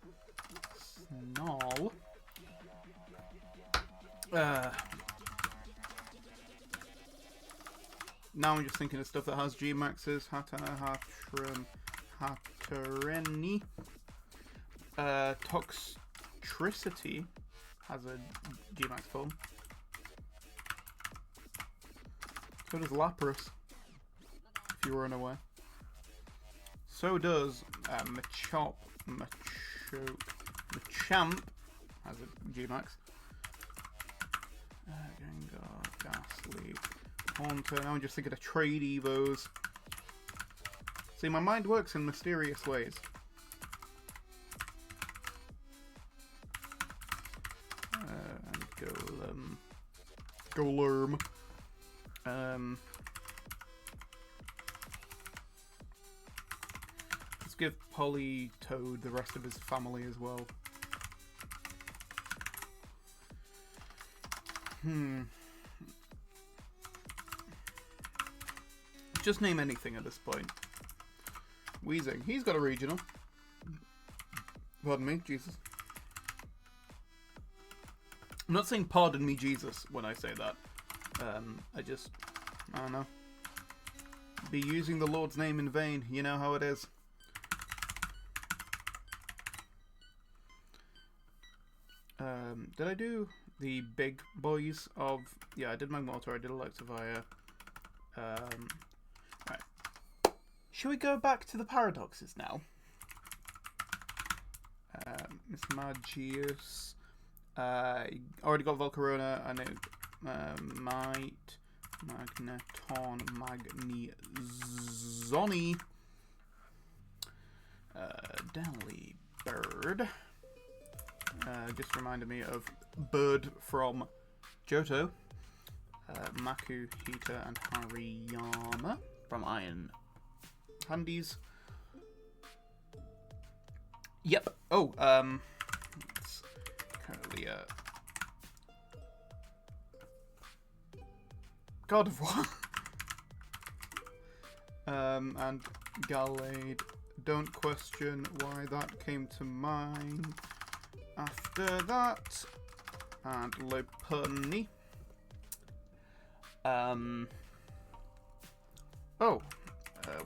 Now I'm just thinking of stuff that has G-Maxes. Hattana, Hattrem, Hattereni. Toxtricity has a G-Max form. So does Lapras, if you were unaware. So does Machamp has a G-Max. Gengar, Ghastly, Haunter. Now I'm just thinking of trade Evos. See, my mind works in mysterious ways. And Golem. Let's give Politoed the rest of his family as well. Just name anything at this point. Weezing. He's got a regional. Pardon me, Jesus. I'm not saying pardon me, Jesus, when I say that. I don't know. Be using the Lord's name in vain. You know how it is. Did I do the big boys of... Yeah, I did Magmortar, I did Electivire. Right. Should we go back to the paradoxes now? Miss Magius. Already got Volcarona. I know Might, Magneton, Magnezoni, Delibird. Just reminded me of Bird from Johto. Makuhita and Hariyama from Iron Handies. Yep. Oh, it's currently God of War. And Gallade. Don't question why that came to mind. After that, and Lopunny.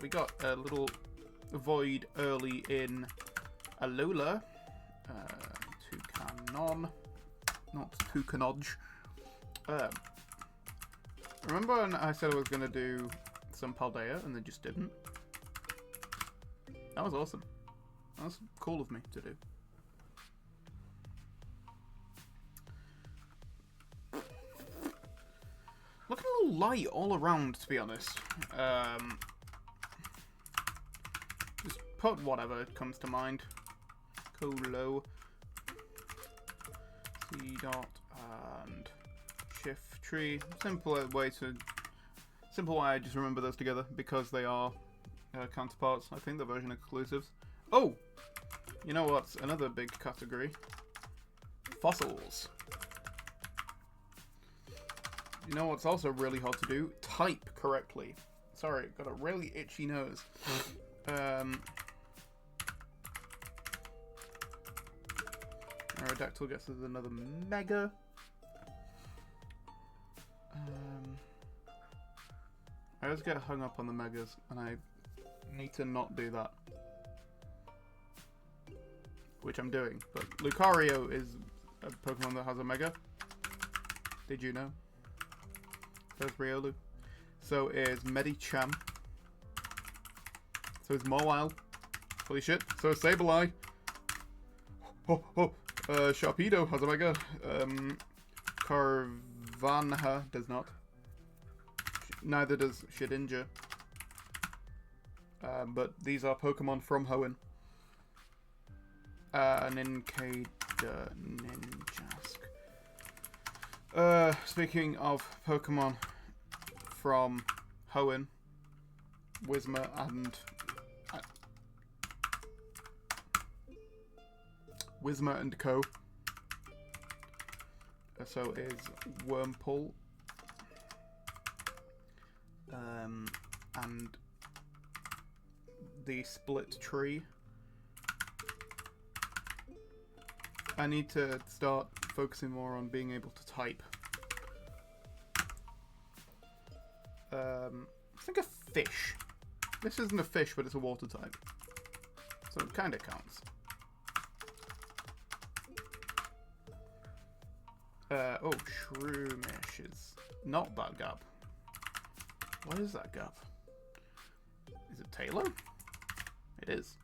We got a little void early in Alola. Toucanon, not Toucanodge. Remember when I said I was going to do some Paldea and then just didn't? That was awesome. That was cool of me to do. Looking a little light all around, to be honest. Just put whatever comes to mind. Colo, C dot, and Shift Tree. Simple way I just remember those together because they are counterparts. I think they're version exclusives. Oh, you know what's another big category? Fossils. You know what's also really hard to do? Type correctly. Sorry, got a really itchy nose. Aerodactyl gets us another Mega. I always get hung up on the Megas, and I need to not do that. Which I'm doing, but Lucario is a Pokemon that has a Mega. Did you know? There's Riolu. So is Medicham. So is Mawile. Holy shit. So is Sableye. Sharpedo has a Mega. Carvanha does not. Neither does Shedinja. But these are Pokemon from Hoenn. Nincada, Ninjask. Speaking of Pokemon from Hoenn, Whismur and Co. So is Wurmple. And the Split Tree. I need to start focusing more on being able to type. I think a fish. This isn't a fish, but it's a water type. So it kind of counts. Shroomish is not that gap. What is that gap? Is it Taylor? It is.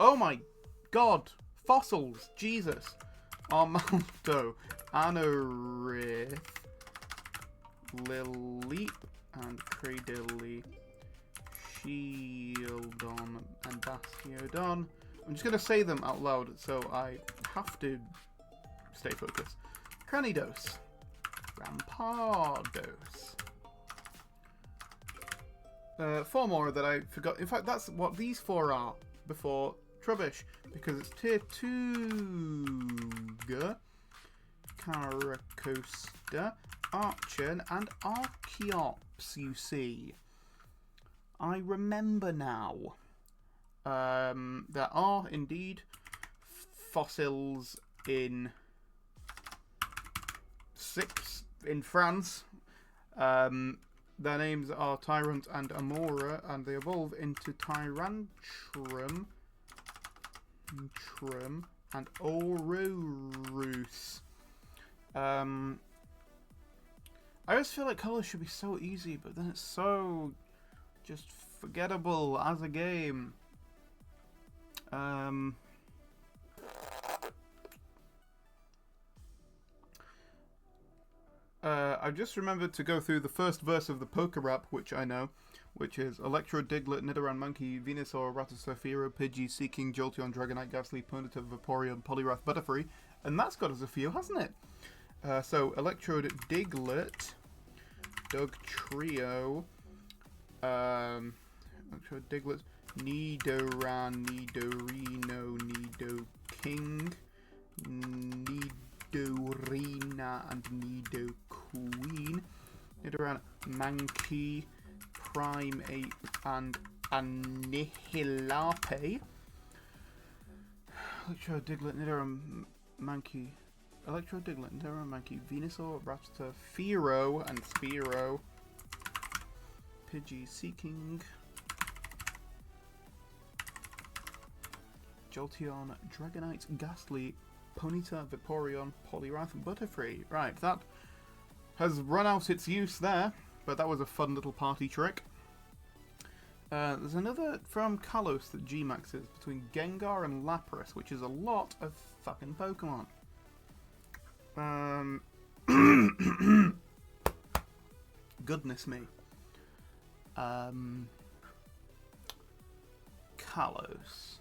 Oh my god! Fossils! Jesus! Armaldo, Anorith, Lilleep, and Cradily, Shieldon, and Bastiodon. I'm just going to say them out loud, so I have to stay focused. Cranidos, Rampardos. 4 more that I forgot. In fact, that's what these 4 are before Trubbish, because it's tier 2, Caracosta, Archon, and Archeops, you see. I remember now. There are indeed fossils in 6 in France. Their names are Tyrant and Amora, and they evolve into Tyrantrum and Ororus. I always feel like colours should be so easy, but then it's so just forgettable as a game. I've just remembered to go through the first verse of the Poker Rap, which I know, which is Electro, Diglett, Nidoran, Monkey, Venusaur, Ratatosaphira, Pidgey, Seaking, Jolteon, Dragonite, Ghastly, Ponyta, Vaporeon, Poliwrath, Butterfree, and that's got us a few, hasn't it? So Electrode, Diglett, Dugtrio, Electrode, Diglett, Nidoran, Nidorino, Nidoking, Nidorina, and Nidoqueen, Nidoran, Mankey, Primeape, and Annihilape. Electro, Diglett, Nidoran, Mankey, Electro, Diglett, Nidoran, Mankey, Venusaur, Ratatosaphira, and Spearow, Pidgey, Seaking, Jolteon, Dragonite, Ghastly, Ponyta, Vaporeon, Poliwrath, and Butterfree. Right, that has run out its use there, but that was a fun little party trick. There's another from Kalos that G-maxes between Gengar and Lapras, which is a lot of fucking Pokemon. Goodness me. Kalos.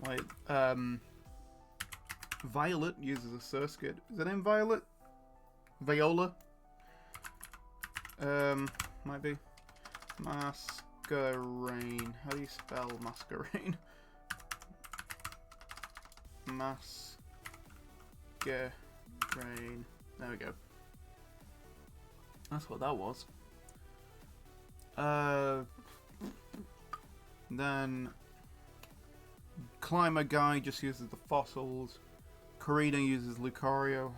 Like, Violet uses a Surskit. Is her name Violet? Viola? Might be. Masquerain. How do you spell Masquerain? Masquerain. There we go. That's what that was. Then Climber Guy just uses the fossils. Karina uses Lucario.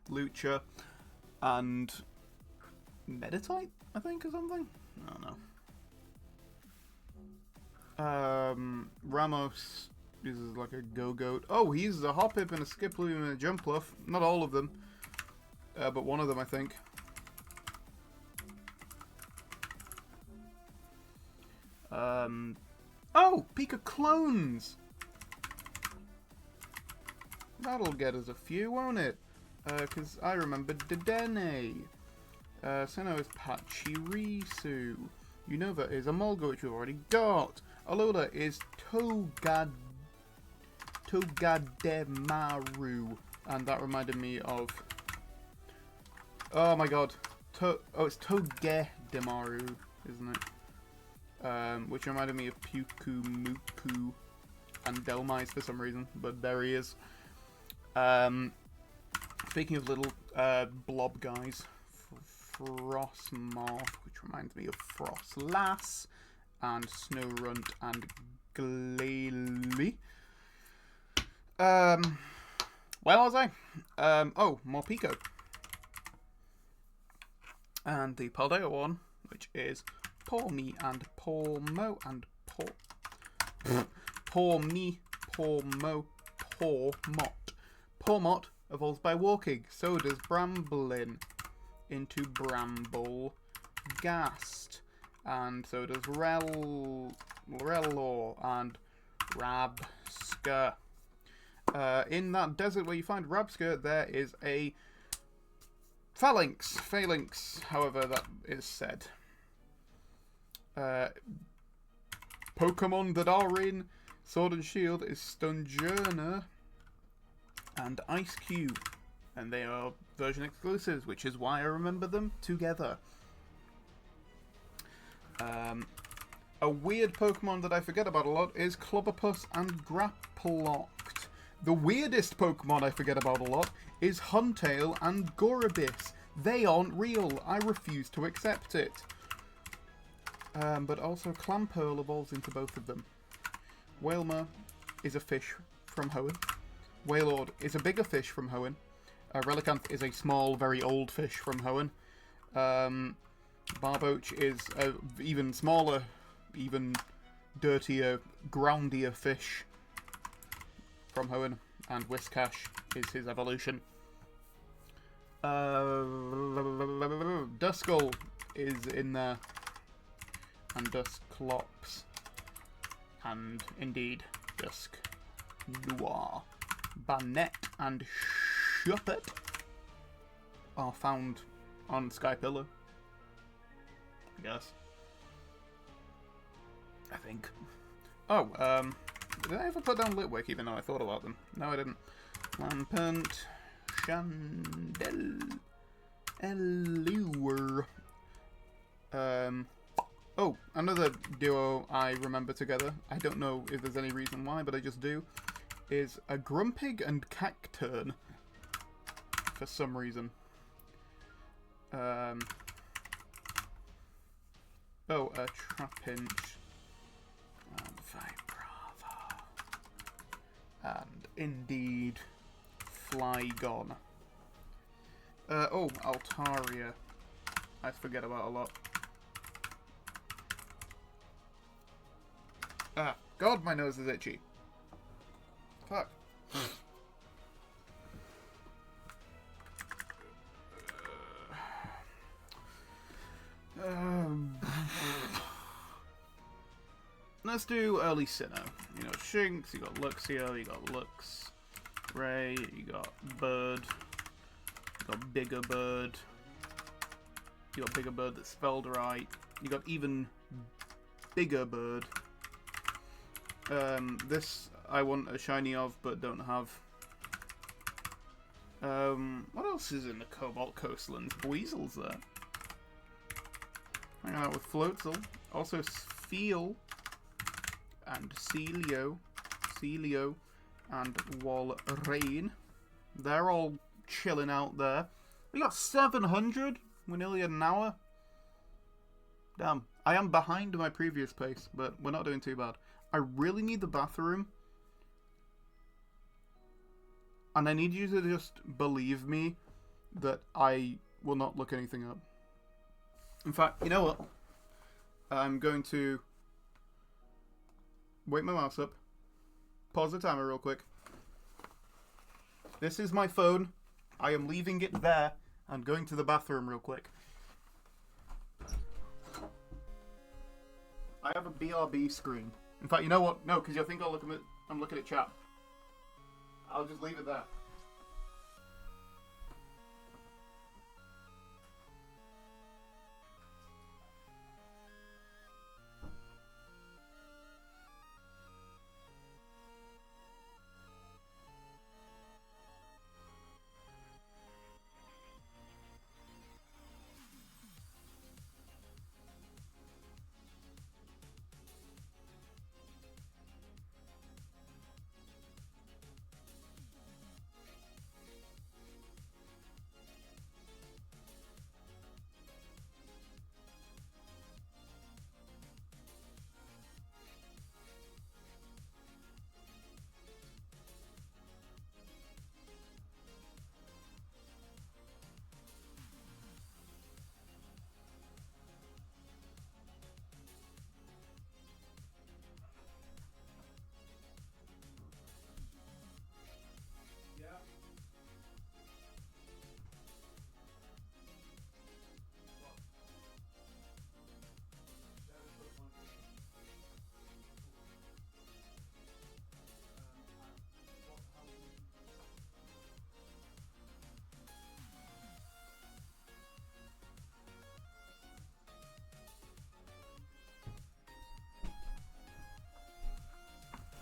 Lucha. And Meditite, I think, or something? I don't know. Ramos uses like a Go-Goat. Oh, he uses a Hoppip and a Skiploom and a Jumpluff. Not all of them, but one of them, I think. Oh, Pika Clones! That'll get us a few, won't it? Because I remember Dedenne. Sinnoh is Pachirisu. Unova is Emolga, which we've already got. Alola is Togademaru. And that reminded me of... Oh my god. It's Togedemaru, isn't it? Which reminded me of Pukumuku and Delmise for some reason. But there he is. Speaking of little blob guys, Frostmoth, which reminds me of Frostlass, and Snowrunt and Glalie. Where was I? Oh, more Pico. And the Paldea one, which is Poor Me and Poor Mo and Poor Me, Poor Mo, Poor Mott. Poor Mott evolves by walking. So does Bramblin into Bramble Gast. And so does Rellor and Rabska. In that desert where you find Rabska, there is a Phalanx, however that is said. Pokemon that are in Sword and Shield is Stunjourner and Ice Cube, and they are version exclusives, which is why I remember them together. A weird Pokemon that I forget about a lot is Clobberpuss and Grapploct. The weirdest Pokemon I forget about a lot is Huntail and Gorabis. They aren't real. I refuse to accept it. But also Clamperl evolves into both of them. Wailmer is a fish from Hoenn. Wailord is a bigger fish from Hoenn. Relicanth is a small, very old fish from Hoenn. Barboach is a even smaller, even dirtier, groundier fish from Hoenn. And Whiscash is his evolution. Duskull is in there. And Dusclops. And indeed, Dusk Noir. Banette and Shuppet are found on Skypillar, I guess. I think. Oh, did I ever put down Litwick even though I thought about them? No, I didn't. Lampent, Chandel, Allure. Oh, another duo I remember together. I don't know if there's any reason why, but I just do. Is a Grumpig and Cacturn. For some reason. Oh, a Trapinch. And Vibrava. And indeed, Flygon. Oh, Altaria. I forget about a lot. Ah, God, my nose is itchy. Fuck. Let's do early Sinnoh. You got Shinx, you got Luxio, you got Lux, Ray, you got Bird, you got Bigger Bird, you got Bigger Bird that's spelled right, you got even Bigger Bird. This I want a shiny of, but don't have. What else is in the Cobalt Coastlands? Weasel's there. Hanging out with Floatzel. Also Sfeel. And Celio. And Walrein. They're all chilling out there. We got 700. We're nearly at an hour. Damn. I am behind my previous pace, but we're not doing too bad. I really need the bathroom. And I need you to just believe me that I will not look anything up. In fact, you know what? I'm going to wake my mouse up. Pause the timer real quick. This is my phone. I am leaving it there and going to the bathroom real quick. I have a BRB screen. In fact, you know what? No, because you'll think I'm looking at chat. I'll just leave it there.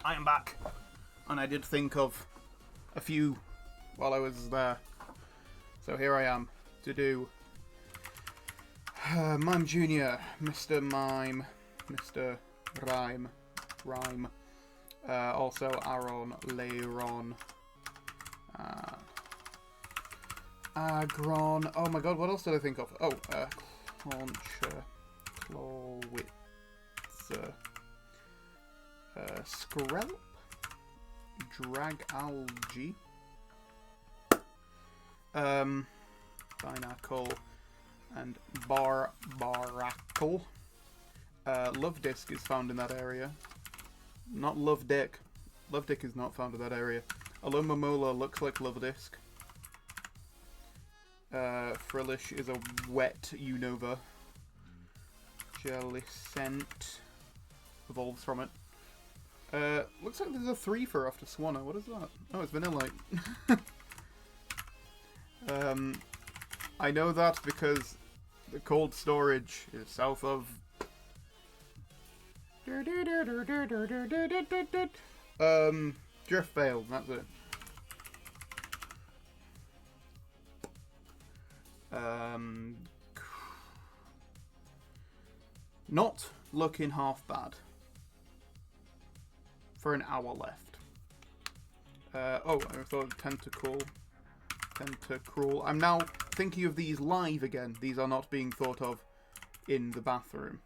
I am back. And I did think of a few while I was there. So here I am to do Mime Jr., Mr. Mime, Mr. Rhyme, also Aaron, Leiron, Agron. Oh my god, what else did I think of? Oh, Clauncher, Clawitzer, Skrelp, Dragalge, Binacle, and Barackle. Love Disc is found in that area. Not Love Dick. Love Dick is not found in that area. Alumamola looks like Love Disc. Frillish is a wet Unova. Jellicent evolves from it. Looks like there's a 3-fer after Swanna. What is that? Oh, it's Vanillite. I know that because the cold storage is south of... Driftveil, that's it. Not looking half bad. For an hour left. Oh, I thought Tentacruel. I'm now thinking of these live again. These are not being thought of in the bathroom.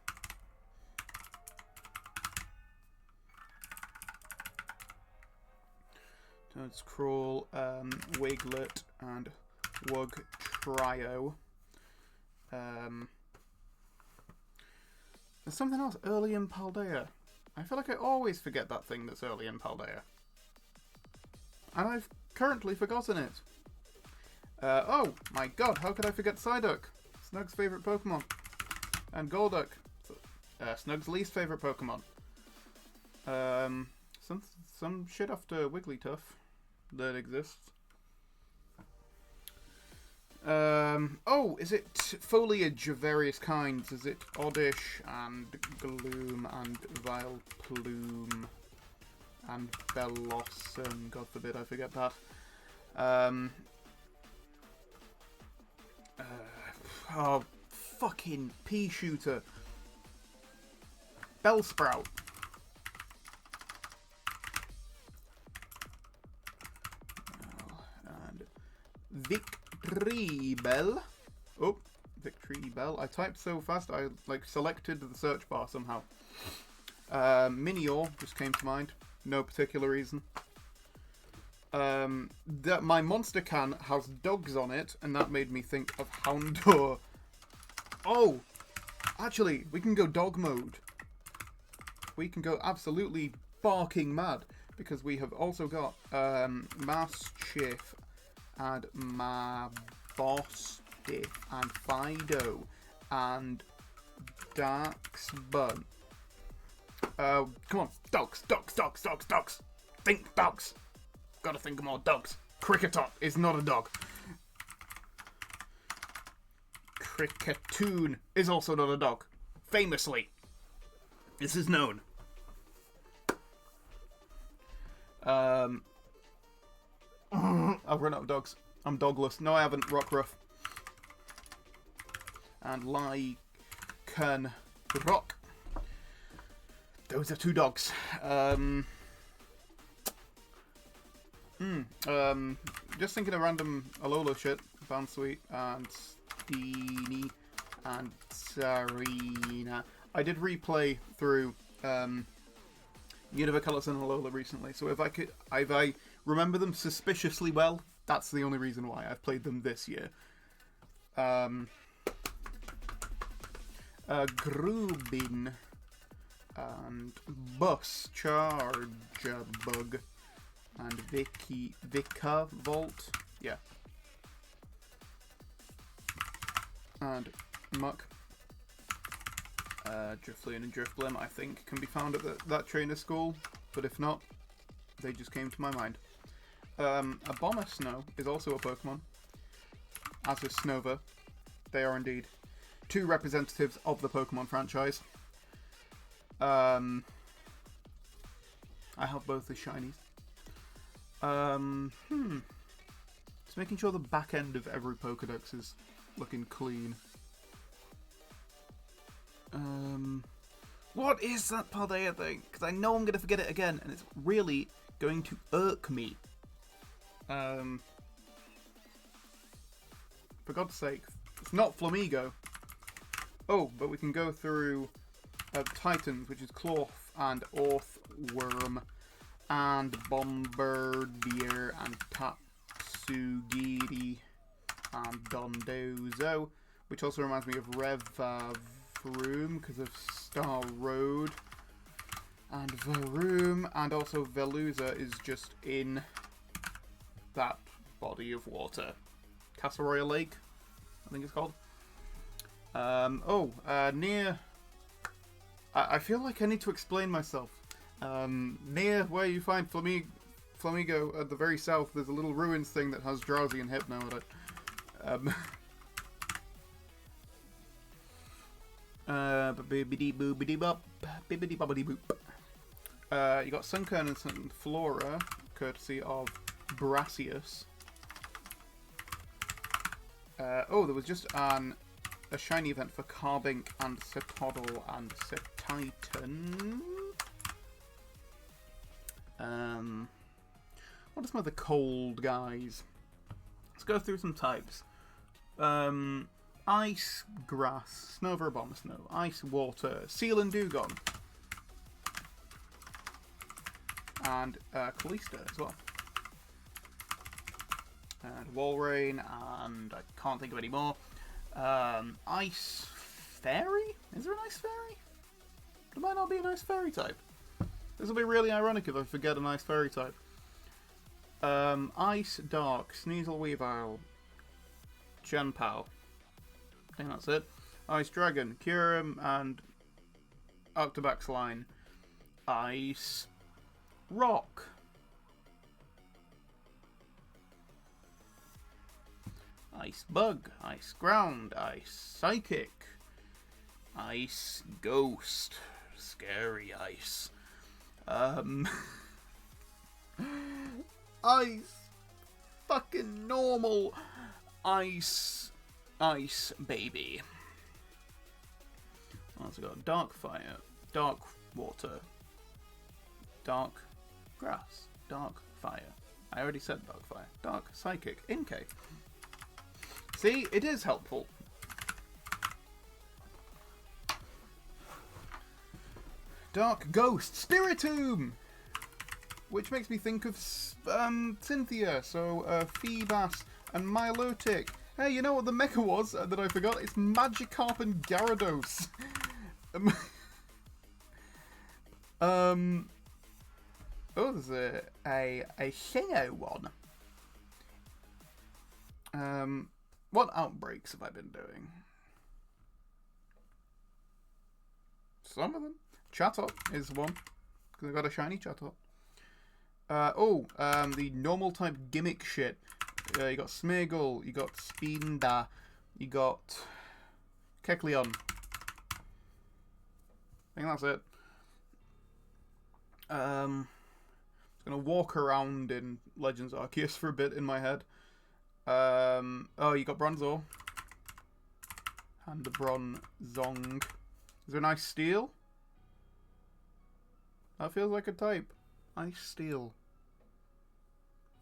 Tentacruel, Wiglet, and Wug Trio. There's something else early in Paldea. I feel like I always forget that thing that's early in Paldea. And I've currently forgotten it. Oh my god, how could I forget Psyduck? Snug's favourite Pokemon. And Golduck. Snug's least favourite Pokemon. Some shit after Wigglytuff that exists. Oh, is it foliage of various kinds? Is it Oddish and Gloom and Vileplume and Bellossom? God forbid I forget that. Oh, fucking pea shooter. Bellsprout. And Victreebel. Oh, Victory Bell. I typed so fast I like selected the search bar somehow. Minior just came to mind. No particular reason. That my monster can has dogs on it, and that made me think of Houndour. Oh, actually, we can go dog mode. We can go absolutely barking mad because we have also got Mastiff and Mabostiff and Fido and Daxbun. Come on, dogs. Think dogs. Gotta think of more dogs. Cricketot is not a dog. Cricketoon is also not a dog. Famously. This is known. I've run out of dogs. I'm dogless. No, I haven't. Rockruff. And Lycan Rock. Those are 2 dogs. Just thinking of random Alola shit. Bounsweet and Steenie and Sarina. I did replay through Univercalis and Alola recently, so if I remember them suspiciously well, that's the only reason why I've played them this year. Grubin and Bus Charjabug and Vika Volt, yeah, and Muck. Drifloon and Drifblim, I think, can be found at that trainer school, but if not, they just came to my mind. Abomasnow is also a Pokemon, as is Snova. They are indeed 2 representatives of the Pokemon franchise. I have both the shinies. Just making sure the back end of every Pokedex is looking clean. What is that Paldea thing? Because I know I'm going to forget it again, and it's really going to irk me. For God's sake, it's not Flamigo. Oh, but we can go through Titans, which is Cloth and Orthworm and Bombardier and Tatsugiri and Dondozo, which also reminds me of Revavroom because of Star Road and Varoom, and also Veluza is just in that body of water. Castle Royal Lake, I think it's called. Near... I feel like I need to explain myself. Near where you find Flamigo at the very south, there's a little ruins thing that has Drowsy and Hypno at it. You got Sunkern and Sunflora, courtesy of Brassius. There was just a shiny event for Carbink and Cetoddle and Cetitan. What are some of the cold guys? Let's go through some types. Ice, Grass, Snowver, Abomasnow, Ice, Water, Seal and Dugong. And Callista as well. And Walrein, and I can't think of any more. Ice Fairy? Is there an Ice Fairy? There might not be an Ice Fairy type. This will be really ironic if I forget an Ice Fairy type. Ice Dark, Sneasel Weavile, Genpal. I think that's it. Ice Dragon, Kyurem, and Octobax Line. Ice Rock. Ice Bug, Ice Ground, Ice Psychic, Ice Ghost, Scary Ice, Ice fucking normal, Ice Baby. Also got Dark Fire, Dark Water, Dark Grass, Dark Fire. I already said Dark Fire. Dark Psychic, Inkay. See, it is helpful. Dark Ghost Spiritomb! Which makes me think of Cynthia, so Phoebas and Milotic. Hey, you know what the mecha was that I forgot? It's Magikarp and Gyarados. Oh, there's a Sinnoh one. What outbreaks have I been doing? Some of them. Chatot is one, because I got a shiny Chatot. The normal type gimmick shit. You got Smeargle, you got Spinda, you got Kecleon. I think that's it. Just gonna walk around in Legends Arceus for a bit in my head. You got Bronzor. And the Bronzong. Is there an Ice Steel? That feels like a type. Ice Steel.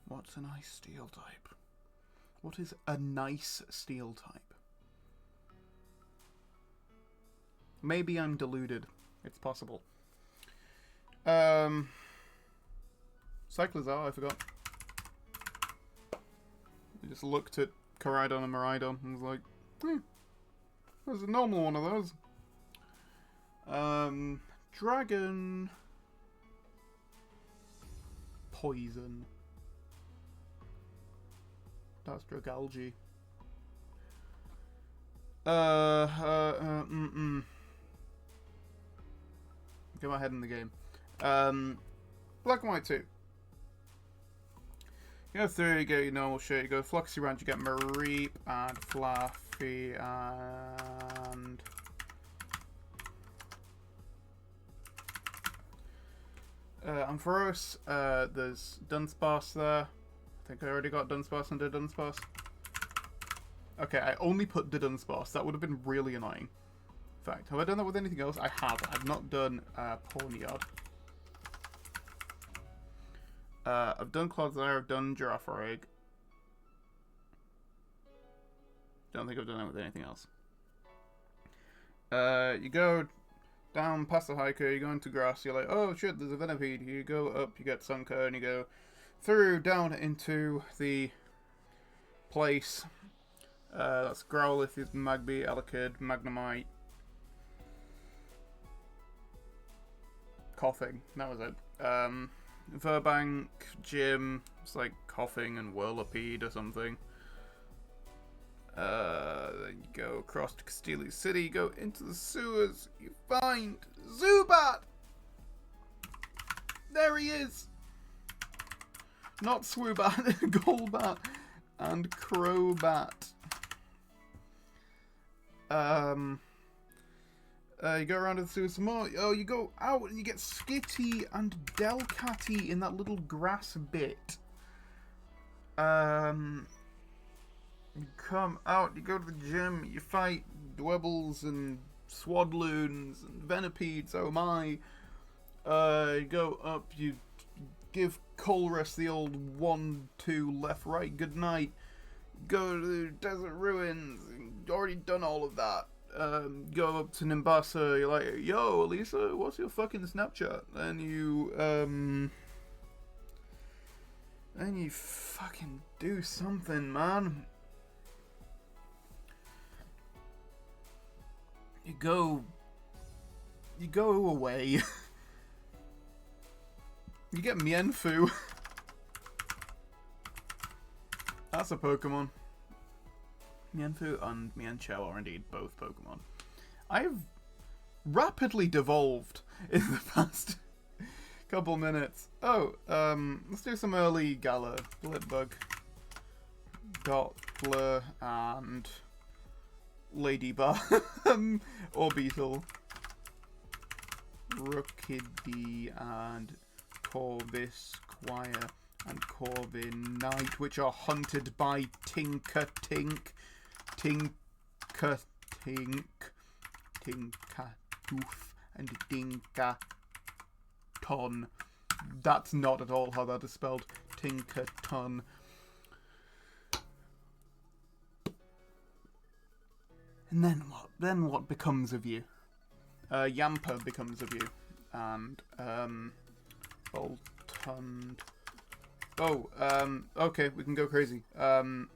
What's an Ice Steel type? What is a nice Steel type? Maybe I'm deluded. It's possible. Cyclizar, I forgot. I just looked at Koraidon and Miraidon and was like, there's a normal one of those. Dragon... Poison. That's Dragalge. Get my head in the game. Black and White 2. You go through, you get your normal shit, you go Floxy Ranch, you get Mareep and Fluffy and... Ampharos, there's Dunsparce there. I think I already got Dunsparce and Dunsparce. Okay, I only put Dunsparce. That would have been really annoying. In fact, have I done that with anything else? I have. I've not done Pawniard. I've done Clodsire, I've done Girafarig. Don't think I've done it with anything else. You go down past the hiker, you go into grass, you're like, oh shit, there's a Venipede. You go up, you get Sunker, and you go through, down into the place. That's Growlithe, Magby, Elekid, Magnemite. Coughing, that was it. Verbank, Gym, it's like Coughing and Whirlipede or something. Then you go across to Castelia City, you go into the sewers, you find Zubat! There he is! Not Swoobat, Golbat, and Crobat. You go around to the sewers some more. Oh, you go out and you get Skitty and Delcatty in that little grass bit. You come out, you go to the gym, you fight Dwebbles and Swadloons and Venipedes, oh my. You go up, you give Colress the old 1-2 left right goodnight. Go to the Desert Ruins, you've already done all of that. Go up to Nimbasa, you're like, yo, Elisa, what's your fucking Snapchat? And you fucking do something, man. You go away. You get Mienfoo. That's a Pokemon. Mienfoo and Mienshao are indeed both Pokemon. I've rapidly devolved in the past couple minutes. Oh, let's do some early Galar. Blitbug, Doppler, and Ladybug. Orbeetle, Rookidee, and Corvisquire, and Corviknight, which are hunted by Tinkertink, Tinkertink, Tinkatoof, and Dinkaton. That's not at all how that is spelled. Tinkerton. And then what? Then what becomes of you? Yamper becomes of you. and Boltund. Oh, okay, we can go crazy. That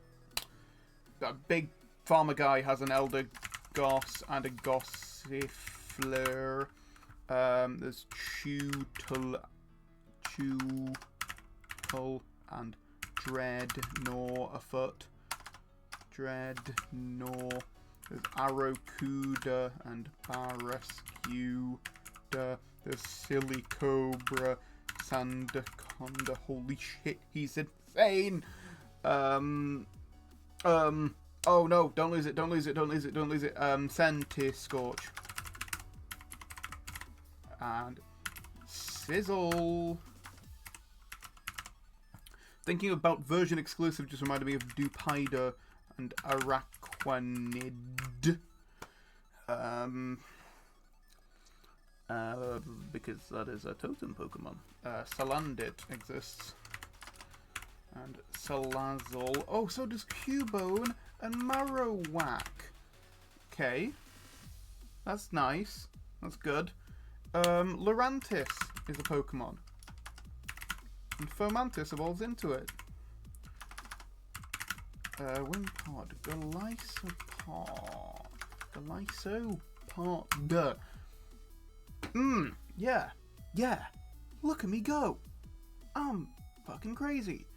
big farmer guy has an Elder Goss and a Gossifleur. There's Tutul and Dreadnought afoot. Dreadnought. There's Arrokuda and Barrescuda. There's Silly Cobra, Sandaconda. Holy shit, he's insane! Oh no, don't lose it, don't lose it, don't lose it, don't lose it. Centiscorch. And Sizzle. Thinking about version exclusive just reminded me of Dupida and Araquanid. Because that is a totem Pokemon. Salandit exists. And Salazzle. Oh, so does Cubone and Marowak. Okay. That's nice. That's good. Lurantis is a Pokemon. And Fomantis evolves into it. Wimpod. Glisopod. Yeah. Yeah. Look at me go. I'm fucking crazy.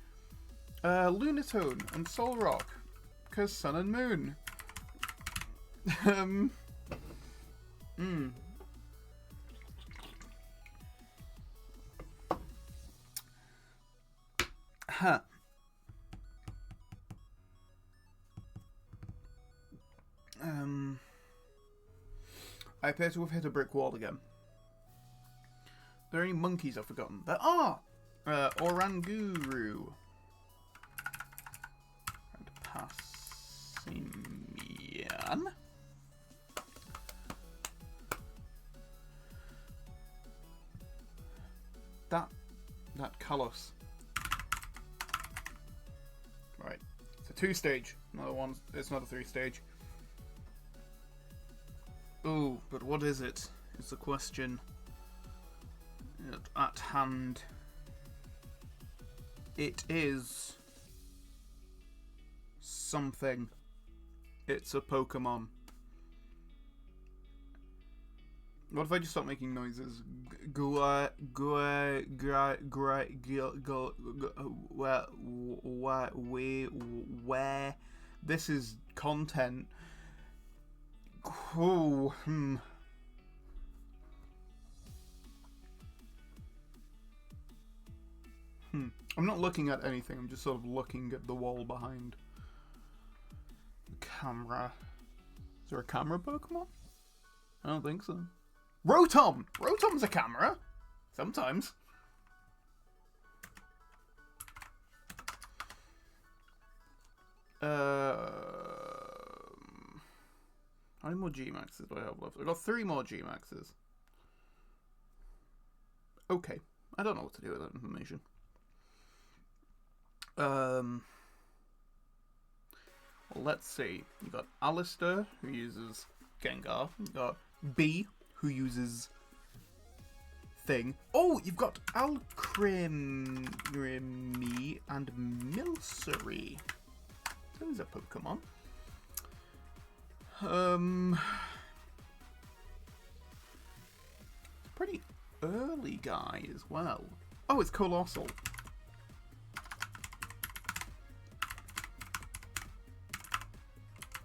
Lunatone and Solrock. Because Sun and Moon. Huh. I appear to have hit a brick wall again. Are there any monkeys I've forgotten? There are! Oranguru. And Passimian. That Kalos. Right. It's a 2-stage. Another one. It's not a 3-stage. Ooh, but what is it? Is the question at hand. It is something. It's a Pokemon. What if I just stop making noises? Where this is content. Oh, I'm not looking at anything, I'm just sort of looking at the wall behind. Camera. Is there a camera Pokemon? I don't think so. Rotom! Rotom's a camera! Sometimes. How many more G-Maxes do I have left? I've got 3 more G-Maxes. Okay. I don't know what to do with that information. Well, let's see. You've got Alistair, who uses Gengar. You've got B, who uses Thing. Oh, you've got Alcremie and Milcery. Those are Pokemon. Pretty early guy as well. Oh, it's Colossal.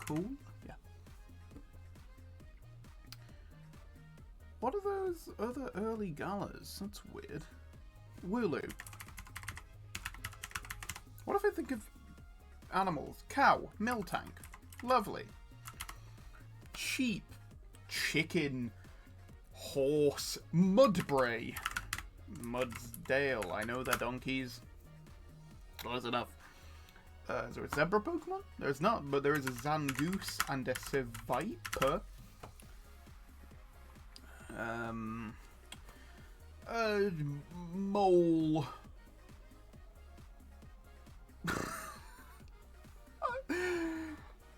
Cool. Yeah. What are those other early Galas? That's weird. Wooloo. What if I think of animals? Cow. Miltank. Lovely. Sheep. Chicken. Horse. Mudbray. Mudsdale. I know they're donkeys. Close enough. Is there a zebra Pokemon? There's not, but there is a Zangoose and a Seviper. Mole.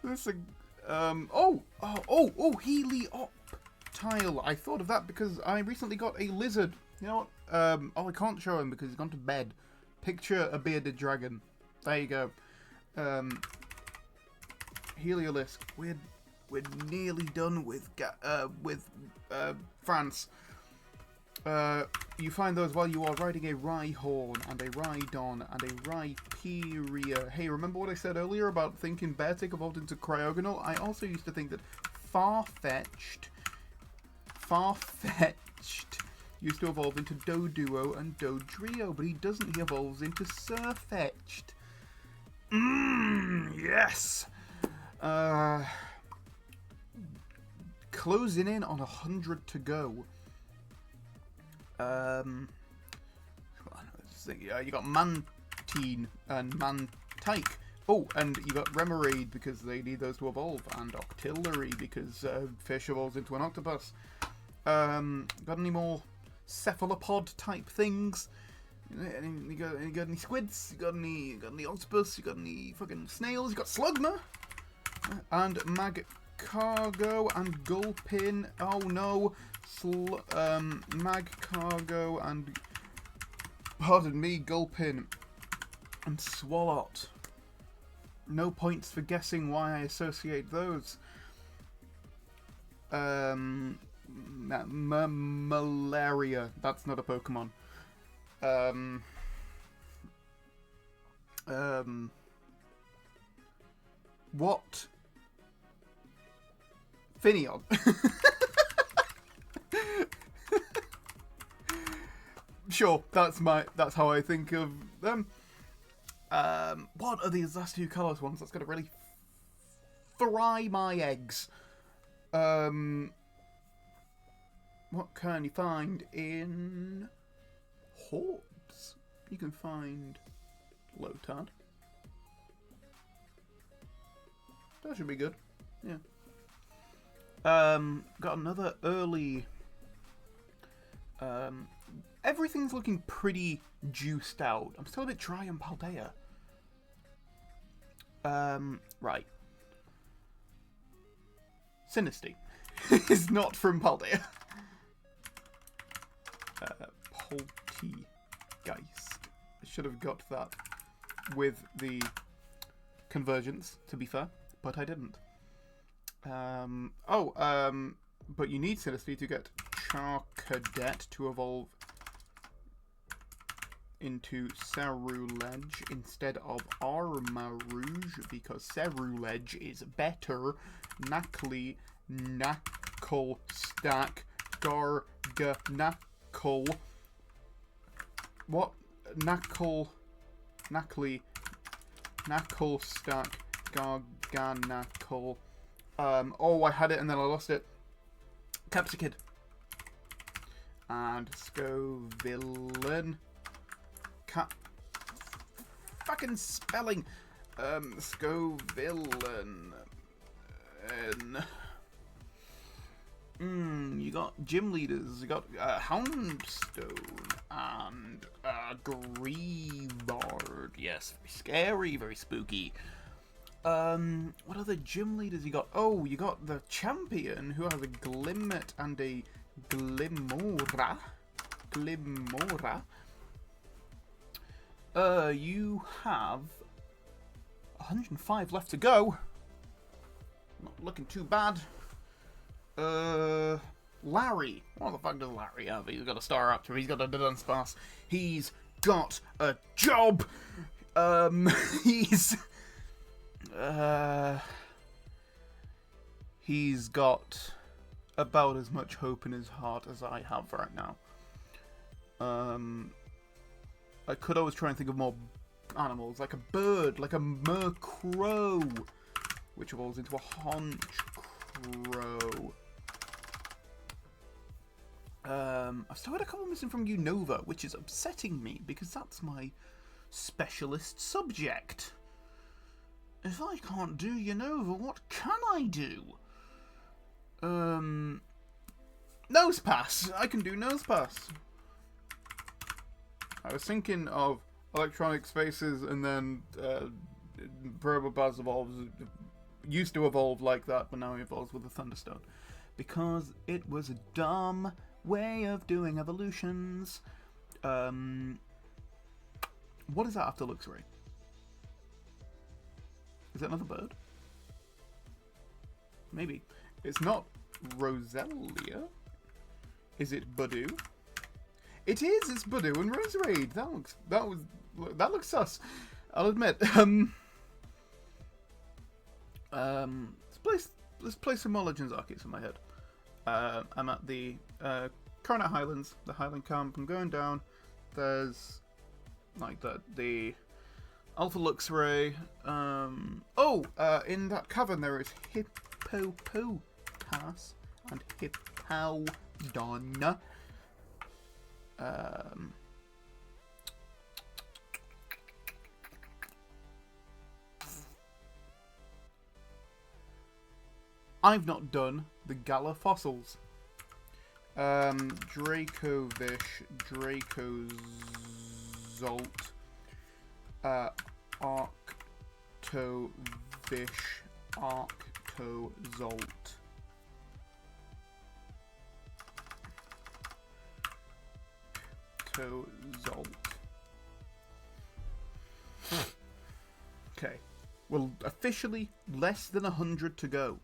This Heliop. reptile. I thought of that because I recently got a lizard. You know what? Oh, I can't show him because he's gone to bed. Picture a bearded dragon. There you go. Heliolisk. We're nearly done with France. You find those while you are riding a Rhyhorn and a Rhydon and a Rhyperior. Hey, remember what I said earlier about thinking Beartic evolved into Cryogonal? I also used to think that Farfetch'd used to evolve into Doduo and Dodrio, but he doesn't. He evolves into Sirfetch'd. Yes! Closing in on 100 to go. You got Mantine and Mantike. Oh, and you got Remoraid because they need those to evolve, and Octillery because fish evolves into an octopus. Got any more cephalopod type things? You got any squids? You got any octopus? You got any fucking snails? You got Slugma and Magcargo and Gulpin. Oh no, Magcargo and pardon me, Gulpin and Swalot. No points for guessing why I associate those. Malaria. That's not a Pokemon. What? Finneon. Sure, that's how I think of them. What are these last two colours ones? That's gonna really fry my eggs. What can you find in Hordes? You can find Lotad. That should be good. Yeah. Got another early. Everything's looking pretty juiced out. I'm still a bit dry on Paldea. Right. Sinisty is not from Paldea. Poltegeist. I should have got that with the convergence, to be fair, but I didn't. But you need Sinisty to get Charcadet to evolve into Ceruledge instead of Armarouge, because Ceruledge is better. Knackly, Knuckle, Stack, Garganackle. What? Knuckle, Knackly, Knuckle, Stack, Garganackle. Oh, I had it and then I lost it. Capsicid. And Scovillain. Fucking spelling. Scovillain. You got gym leaders. You got Houndstone and Greavard. Yes, very scary, very spooky. What other gym leaders you got? Oh, you got the champion who has a Glimmet and a Glimmora. You have 105 left to go. Not looking too bad. Larry. What the fuck does Larry have? He's got a Staraptor. He's got a Dunsparce. He's got a job. He's got about as much hope in his heart as I have right now. I could always try and think of more animals, like a bird, like a Murkrow, which evolves into a Honchkrow. I've still got a couple missing from Unova, which is upsetting me, because that's my specialist subject. If I can't do Unova, what can I do? Nosepass! I can do Nosepass. I was thinking of Electronic Spaces and then Probopass evolves. Used to evolve like that, but now he evolves with a Thunderstone. because it was a dumb way of doing evolutions. What is that after Luxray? Is that another bird? Maybe. It's not Roselia. Is it Budu? It is. It's Budu and Roserade. That looks sus. I'll admit. Let's play some more Legends Arceus in my head. I'm at the Coronet Highlands, the Highland Camp. I'm going down. There's like the Alpha Luxray. In that cavern there is Hippopotas and Hippowdon. I've not done the Gala fossils. Dracovish, Dracozolt, Arctovish, Arctozolt. Okay. Well, officially less than 100 to go.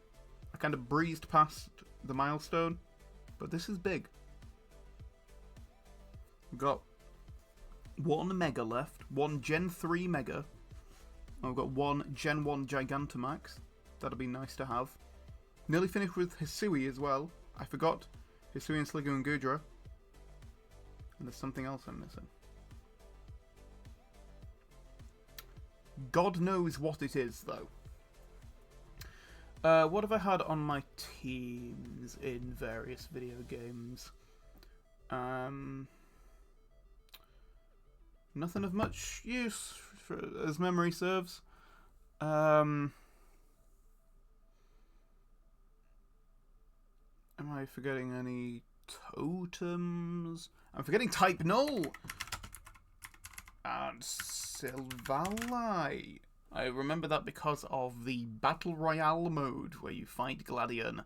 I kind of breezed past the milestone, but this is big. We've got one Mega left, one Gen 3 Mega. I've got one Gen 1 Gigantamax. That'll be nice to have. Nearly finished with Hisui as well. I forgot Hisui and Sligo and Gudra. And there's something else I'm missing. God knows what it is, though. What have I had on my teams in various video games? Nothing of much use, as memory serves. Am I forgetting any totems? I'm forgetting Type Null! And Silvally. I remember that because of the Battle Royale mode, where you fight Gladion.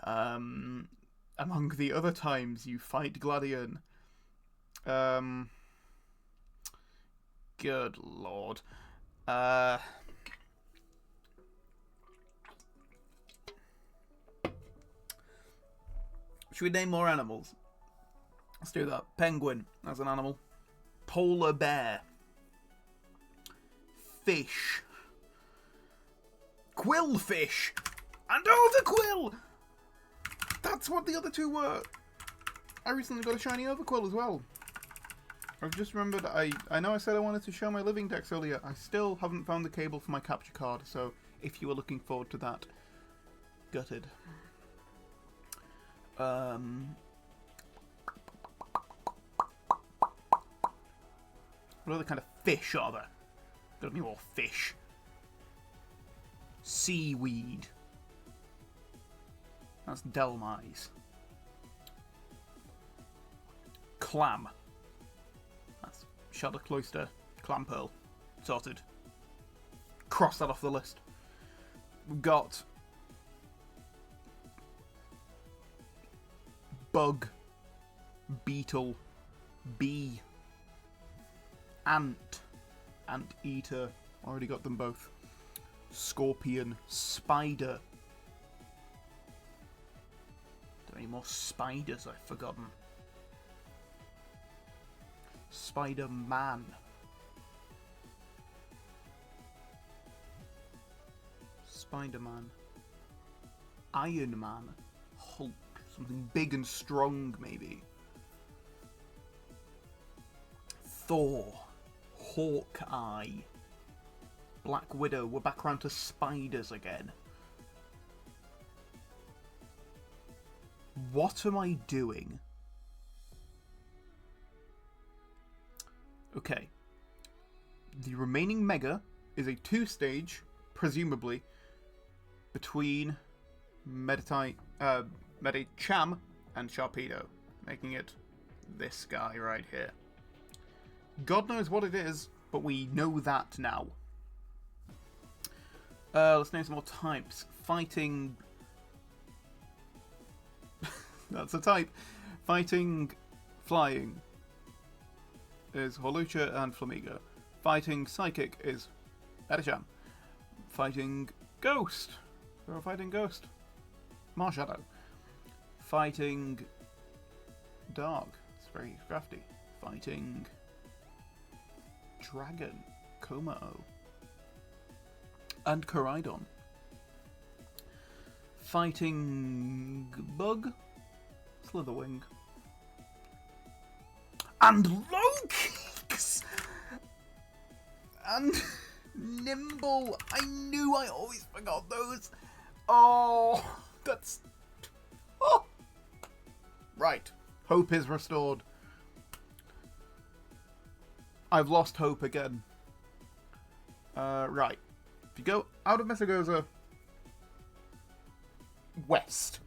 Among the other times you fight Gladion. Good lord. Should we name more animals? Let's do that. Penguin as an animal. Polar bear. Fish. Quillfish. And Overquill! That's what the other two were. I recently got a shiny Overquill as well. I've just remembered, I know I said I wanted to show my living decks earlier. I still haven't found the cable for my capture card, so if you were looking forward to that, gutted. What other kind of fish are there? Gotta be more fish. Seaweed. That's Delmise. Clam. That's Shadow Cloister. Clam Pearl. Sorted. Cross that off the list. We've got bug. Beetle. Bee. Ant. Anteater. Already got them both. Scorpion. Spider. Are there any more spiders I've forgotten? Spider-Man. Spider-Man. Iron Man. Hulk. Something big and strong, maybe. Thor. Hawkeye. Black Widow. We're back around to spiders again. What am I doing? Okay. The remaining Mega is a 2-stage, presumably, between Medicham and Sharpedo, making it this guy right here. God knows what it is, but we know that now. Let's name some more types. Fighting That's a type. Fighting flying is Holucha and Flamigo. Fighting psychic is Edichan. Fighting ghost. Or fighting ghost. Marshadow. Fighting dark. It's very crafty. Fighting dragon. Komao. And Koraidon. Fighting bug. Slitherwing. And Lokix! And Nimble. I knew I always forgot those. Oh, that's... Oh! Right. Hope is restored. I've lost hope again. Right. If you go out of Mesagoza west,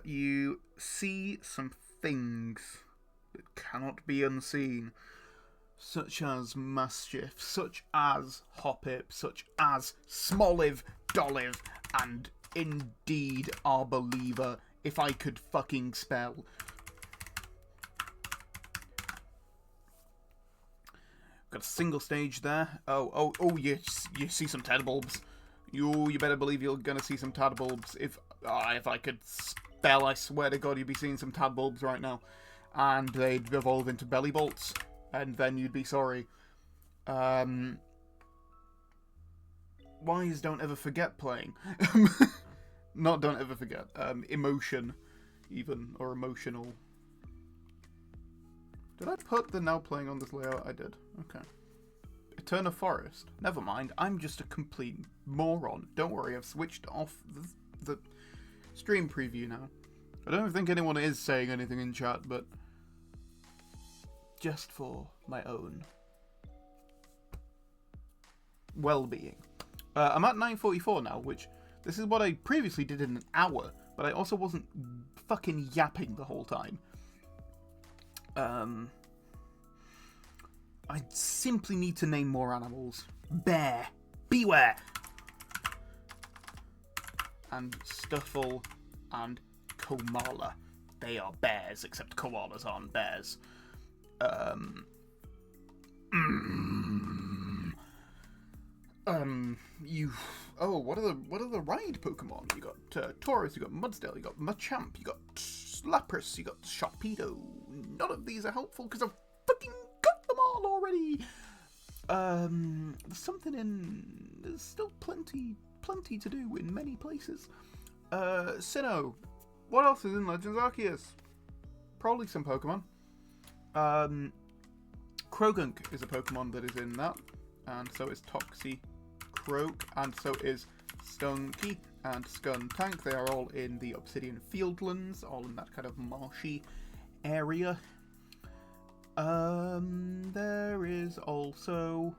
you see some things that cannot be unseen, such as Mastiff, such as Hoppip, such as Smoliv, Doliv, and indeed Arbeliever, if I could fucking spell. Got a single stage there. Oh, you see some Tadbulbs. You better believe you're gonna see some Tadbulbs. If I could spell, I swear to God, you'd be seeing some Tadbulbs right now. And they'd evolve into belly bolts, and then you'd be sorry. Why is Don't Ever Forget playing? Not Don't Ever Forget. Emotion, even, or emotional. Did I put the now playing on this layout? I did. Okay. Eterna Forest. Never mind. I'm just a complete moron. Don't worry, I've switched off the stream preview now. I don't think anyone is saying anything in chat, but just for my own well-being. I'm at 9:44 now, which this is what I previously did in an hour, but I also wasn't fucking yapping the whole time. I simply need to name more animals. Bear. Beware. And Stuffle and Komala. They are bears, except koalas aren't bears. What are the ride Pokemon? You got Tauros, you got Mudsdale, you got Machamp, you got Lapras, you got Sharpedo. None of these are helpful because I've fucking got them all already. There's still plenty to do in many places. Sinnoh. What else is in Legends Arceus? Probably some Pokemon. Krogunk is a Pokemon that is in that, and so is Toxicroak, and so is Stunky and Skuntank. They are all in the Obsidian Fieldlands, all in that kind of marshy area. There is also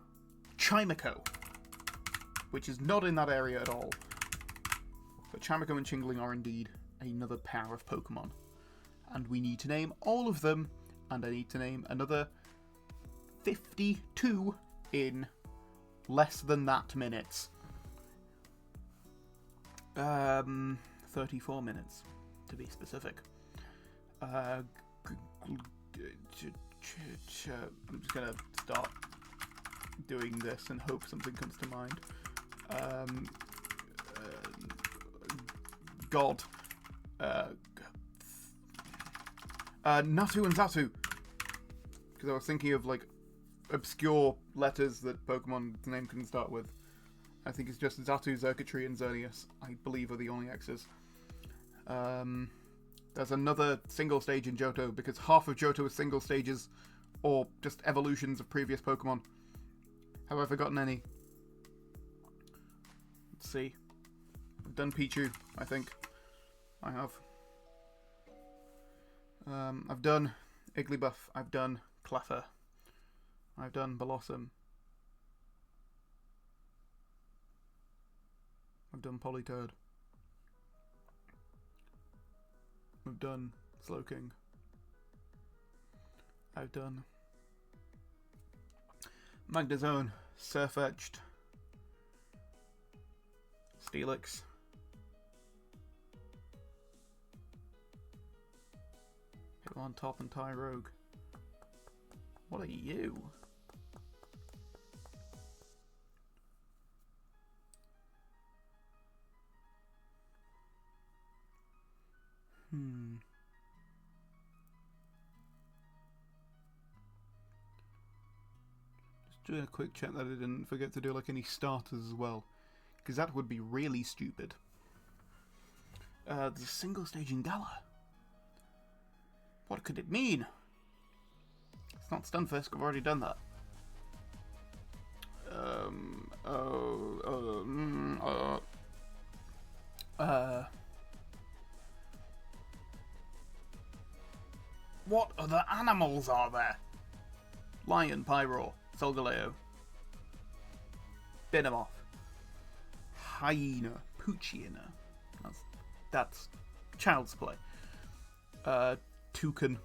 Chimecho, which is not in that area at all. But Chimecho and Chingling are indeed another pair of Pokemon. And we need to name all of them, and I need to name another 52 in less than that minutes. 34 minutes, to be specific. I'm just gonna start doing this and hope something comes to mind. God. Natu and Zatu. Because I was thinking of, like, obscure letters that Pokemon's name can start with. I think it's just Zatu, Xurkitree, and Xerneas, I believe, are the only X's. There's another single stage in Johto, because half of Johto is single stages, or just evolutions of previous Pokemon. Have I forgotten any? Let's see. I've done Pichu, I think. I have. I've done Igglybuff. I've done Cleffa. I've done Blossom. I've done Politoed. I've done Slowking. I've done Magnezone, Surfetched, Steelix, Come on, Top and Tie Rogue. What are you? Just doing a quick check that I didn't forget to do like any starters as well, because that would be really stupid. There's a single stage in Gala. What could it mean? It's not Stunfisk, I've already done that. What other animals are there? Lion, Pyro, Solgaleo, Venomoth, Hyena, Poochiana. That's child's play. Toucan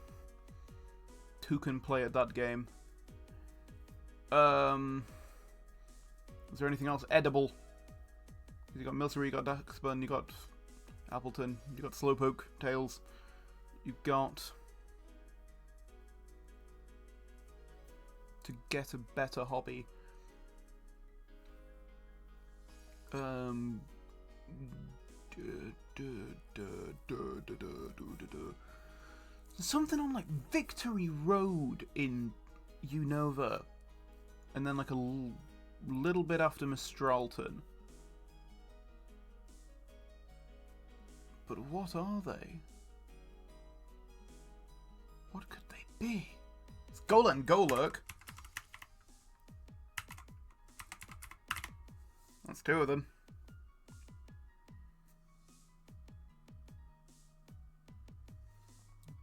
play at that game. Is there anything else edible? You got Milcery, you got Darkspun, you got Appleton, you got Slowpoke, Tails, you got... To get a better hobby. Something on like Victory Road in Unova, and then like a little bit after Mistralton. But what are they? What could they be? It's Golem and Golurk. That's two of them.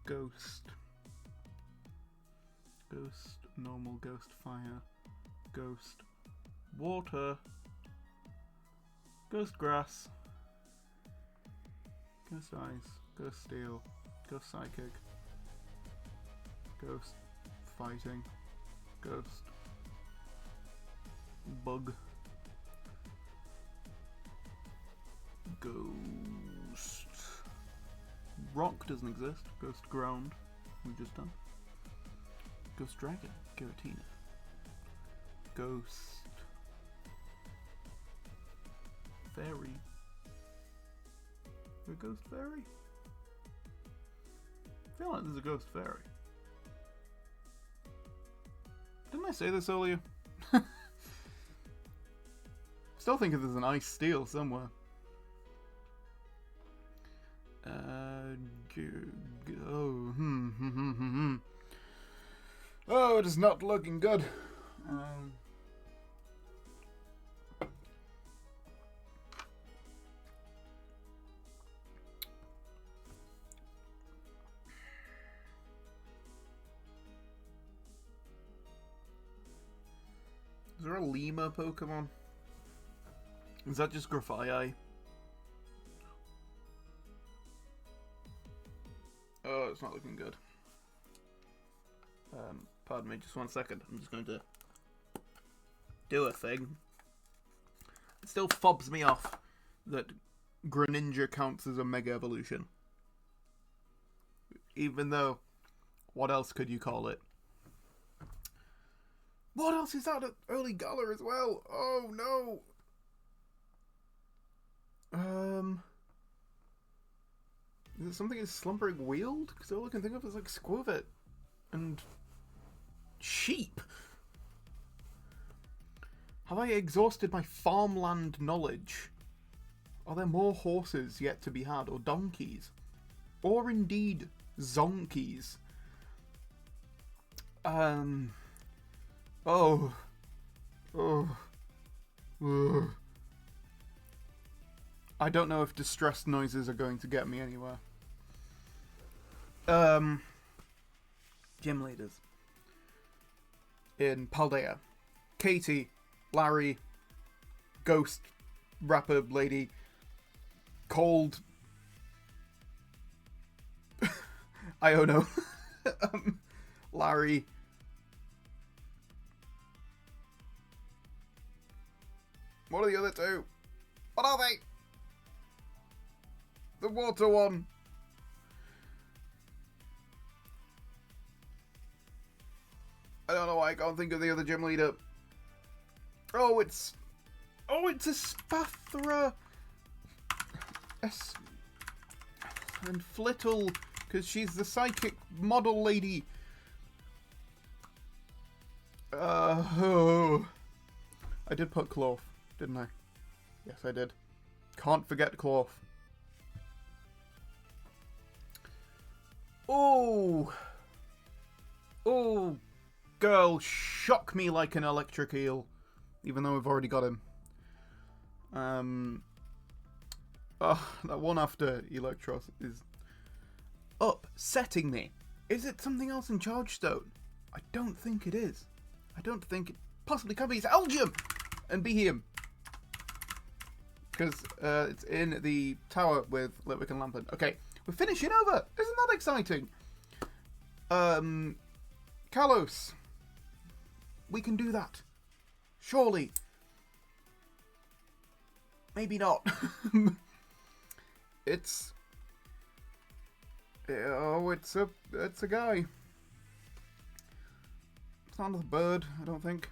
Ghost, normal, ghost, fire, ghost, water, ghost grass, ghost ice, ghost steel, ghost psychic, ghost fighting, ghost bug, ghost rock doesn't exist, ghost ground we've just done, ghost dragon, Giratina, ghost fairy, a ghost fairy? I feel like there's a ghost fairy. Didn't I say this earlier? Still think there's an ice steel somewhere. Oh, it is not looking good. Is there a lemur Pokemon? Is that just Grafaiai? Oh, it's not looking good. Pardon me, just 1 second. I'm just going to do a thing. It still fobs me off that Greninja counts as a Mega Evolution. Even though, what else could you call it? What else is out at early Galar as well? Oh no! Is it something as Slumbering Weald? Because all I can think of is like Squirvet and sheep. Have I exhausted my farmland knowledge? Are there more horses yet to be had, or donkeys? Or indeed, zonkies? Oh. I don't know if distressed noises are going to get me anywhere. Gym leaders. In Paldea. Katie, Larry, Ghost, Rapper Lady, Cold, Iono, Larry, what are the other two? What are they? The water one. I don't know why I can't think of the other gym leader. Oh, it's a Spathra. And Flittle, because she's the psychic model lady. Oh. I did put Cloth, didn't I? Yes, I did. Can't forget Cloth. Oh. Oh. Girl, shock me like an electric eel. Even though we've already got him. Oh, that one after Electros is upsetting me. Is it something else in Charge Stone? I don't think it is. I don't think it possibly can be. It's Elgium and Behem. Because it's in the tower with Litwick and Lampin. Okay, we're finishing over. Isn't that exciting? Kalos. We can do that. Surely. Maybe not. It's a guy. It's not a bird, I don't think.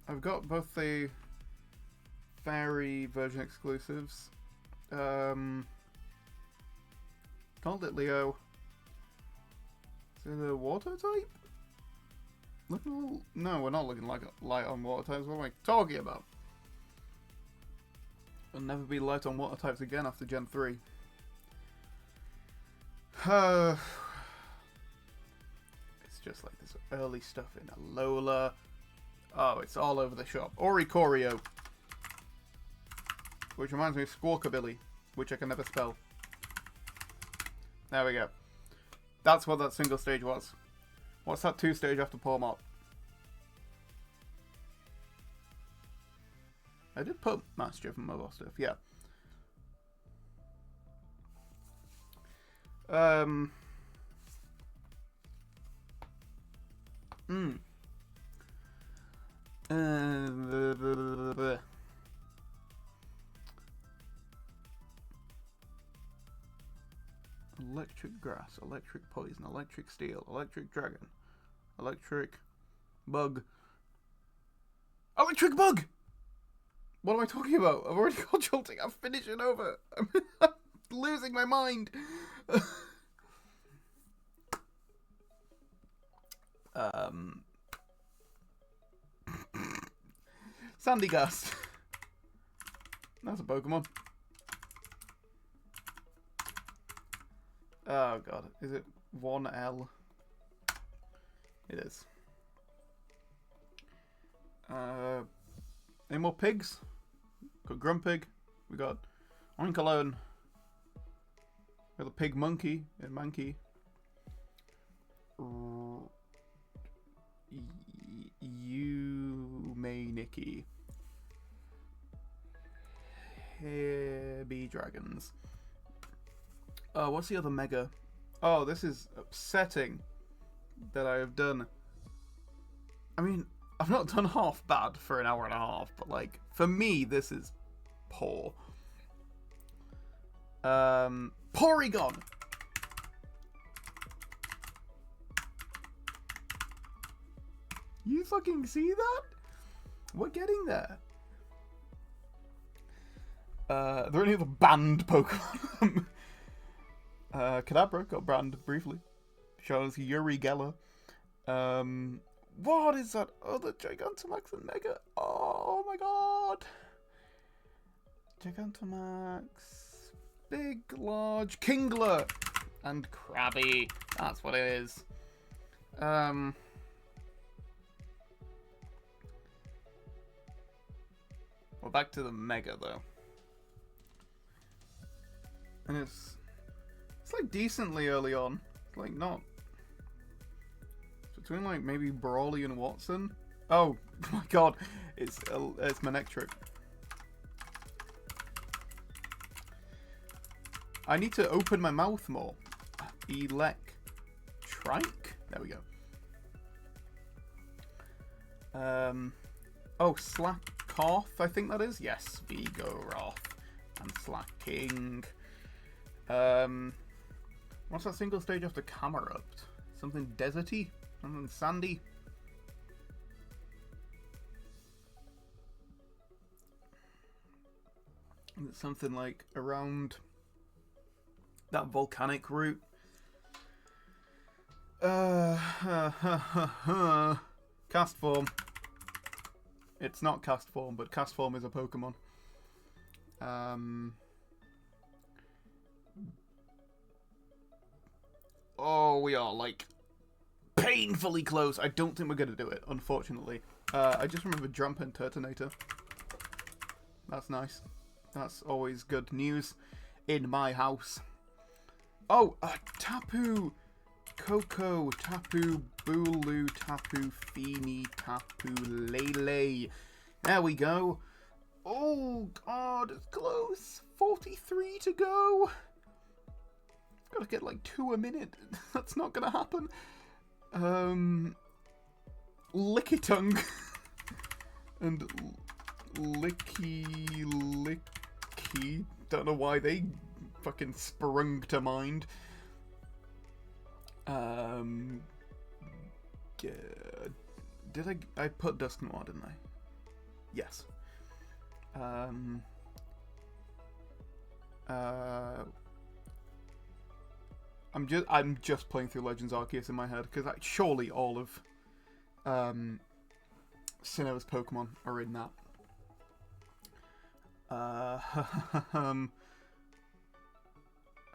I've got both the fairy version exclusives. Called it Leo. Is it a water type? Looking a little... No, we're not looking like light on water types. What am I talking about? I'll never be light on water types again after Gen 3. It's just like this early stuff in Alola. Oh, it's all over the shop. Oricorio. Which reminds me of Squawkabilly, which I can never spell. There we go. That's what that single stage was. What's that 2-stage after Pawmot? I did put Mischief and mobile stuff, yeah. Electric Grass, Electric Poison, Electric Steel, Electric Dragon, Electric Bug. Electric Bug! What am I talking about? I've already got Jolting. I'm finishing over. I'm losing my mind. Sandygast. That's a Pokemon. Oh god. Is it 1L? It is. Any more pigs? Got Grumpig. We got Oinkalone. We got the Pig Monkey and Mankey. Nikki. Heavy Dragons. What's the other Mega? Oh, this is upsetting that I have done. I mean, I've not done half bad for an hour and a half, but like, for me, this is poor. Porygon! You fucking see that? We're getting there. Are there any other banned Pokemon? Kadabra got banned briefly. Shows Yuri Geller. What is that other Gigantamax and Mega? Oh my god! Gigantamax, big, large, Kingler, and Krabby. That's what it is. We're back to the Mega though, and it's like decently early on. It's like not. Between like maybe Brawly and Watson. Oh my god, it's Manectric. I need to open my mouth more. Electrike. There we go. Oh, Slackoff, I think that is. Yes, Vigoroth and Slacking. What's that single stage after Camerupt? Something deserty? And then Sandy. It's something like around that volcanic route. Cast form. It's not cast form, but cast form is a Pokemon. Oh, we are like painfully close. I don't think we're gonna do it, unfortunately. I just remember Jump and Turtonator. That's nice. That's always good news in my house. Oh, Tapu Koko, Tapu Bulu, Tapu Fini, Tapu Lele. There we go. Oh, God, it's close. 43 to go. Gotta get like 2 a minute. That's not gonna happen. Lickitung. And Licky. Don't know why they fucking sprung to mind. Did I put Dusknoir, didn't I? Yes. I'm just playing through Legends Arceus in my head because surely all of Sinnoh's Pokemon are in that.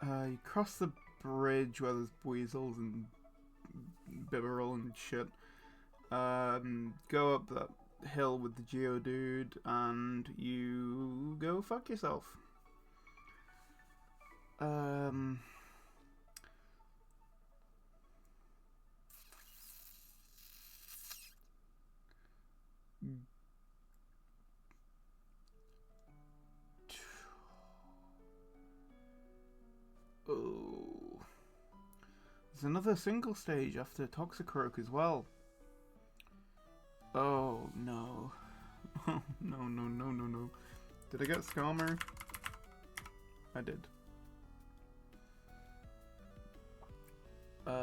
You cross the bridge where there's weasels and Bibarel and shit. Go up that hill with the Geodude and you go fuck yourself. Oh. There's another single stage after Toxicroak as well. Oh no. No. Did I get Skarmory? I did. Is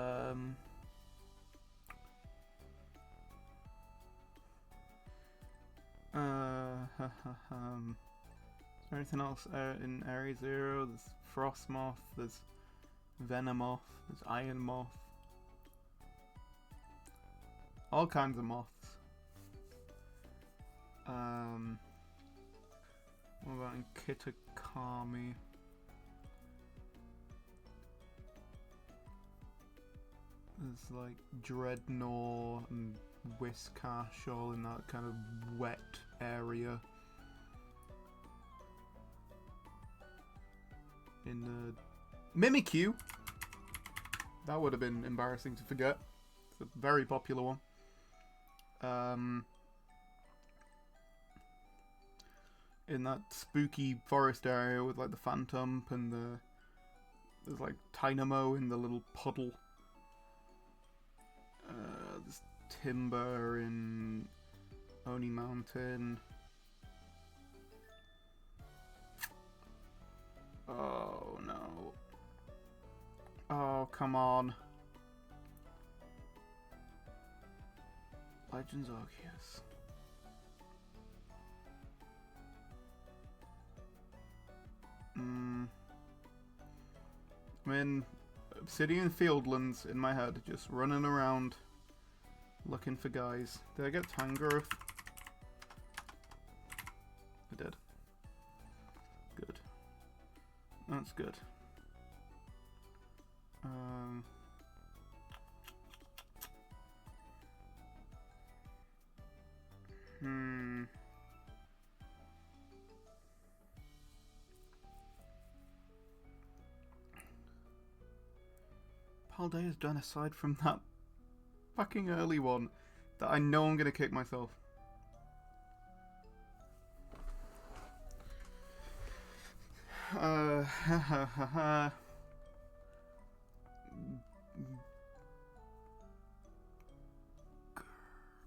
there anything else in Area Zero? There's Frostmoth, there's Venomoth, there's Ironmoth. All kinds of moths. What about in Kitakami? There's like Dreadnought and Whiscash all in that kind of wet area. In the Mimikyu. That would have been embarrassing to forget. It's a very popular one. In that spooky forest area with like the Phantomp and there's like Tynamo in the little puddle. There's Timber in Oni Mountain. Oh no. Oh, come on. Legends Arceus. I'm in Obsidian Fieldlands in my head, just running around looking for guys. Did I get Tangrowth? I did. Good. That's good. Paldea's done aside from that fucking early one that I know I'm gonna kick myself.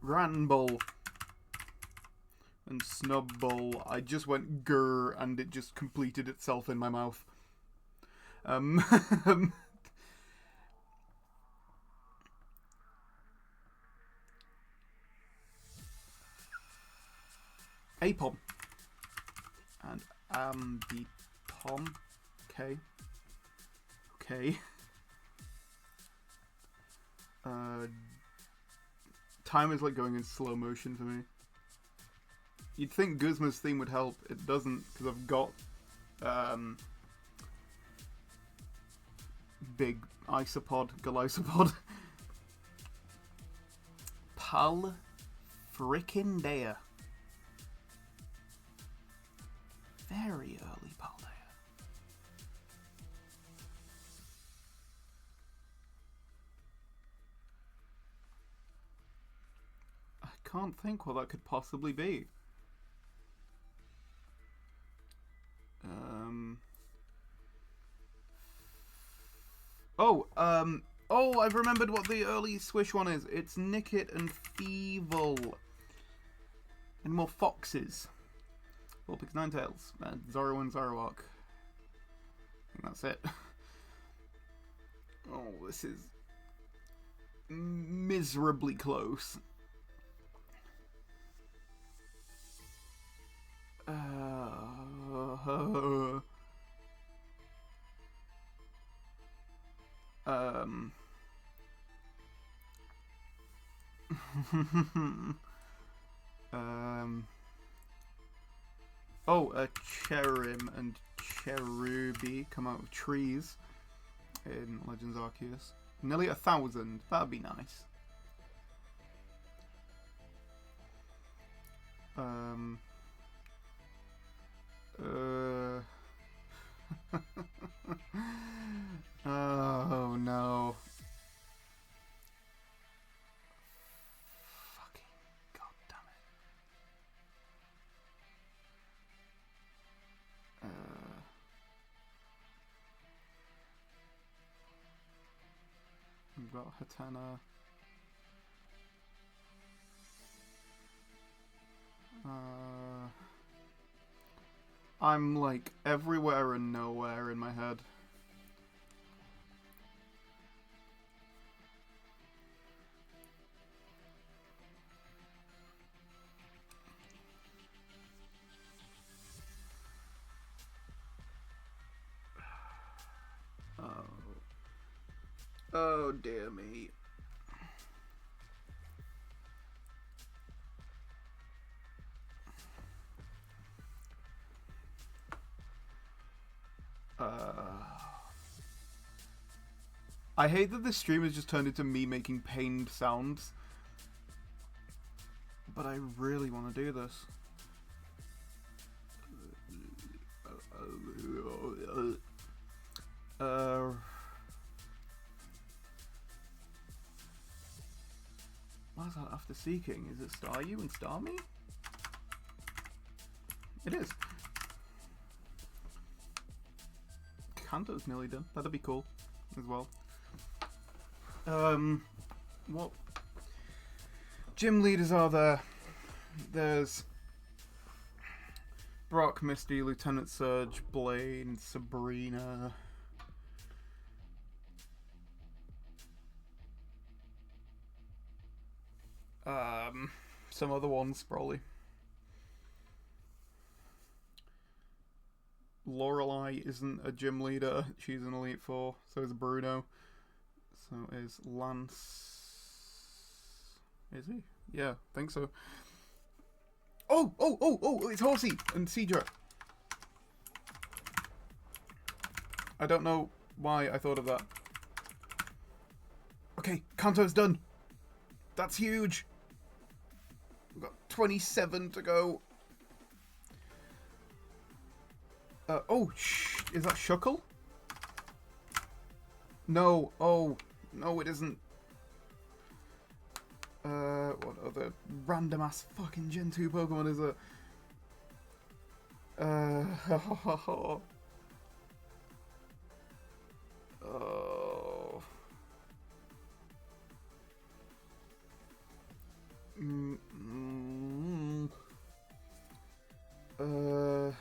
Ranbull and Snubbull. I just went grr and it just completed itself in my mouth. Apom. And ambipom. Okay. Okay. Time is like going in slow motion for me. You'd think Guzma's theme would help. It doesn't, because I've got big isopod, Galosopod. Pal frickin' dare. Very early Paldea. I can't think what that could possibly be. Oh, I've remembered what the early Swish one is. It's Nickit and Feeble. And more foxes. Vulpix, Ninetales, and Zoro and Zoroark. I think that's it. Oh, this is miserably close. Cherim and Cherubi come out of trees in Legends Arceus. Nearly 1,000. That'd be nice. Oh no. Fucking goddamn it. We've got Hatena. I'm like everywhere and nowhere in my head. Oh dear me. I hate that this stream has just turned into me making pained sounds. But I really want to do this. What is that after seeking? Is it Star You and Star Me? It is. Kanto's nearly done. That'd be cool as well. What gym leaders are there? There's Brock, Misty, Lieutenant Surge, Blaine, Sabrina. Some other ones, probably. Lorelei isn't a gym leader. She's an Elite Four. So is Bruno. So is Lance. Is he? Yeah, I think so. Oh! It's Horsey and Cedra. I don't know why I thought of that. Okay, Kanto's done. That's huge. We've got 27 to go. Is that Shuckle? No, no it isn't. What other random ass fucking Gen 2 Pokemon is it? Oh.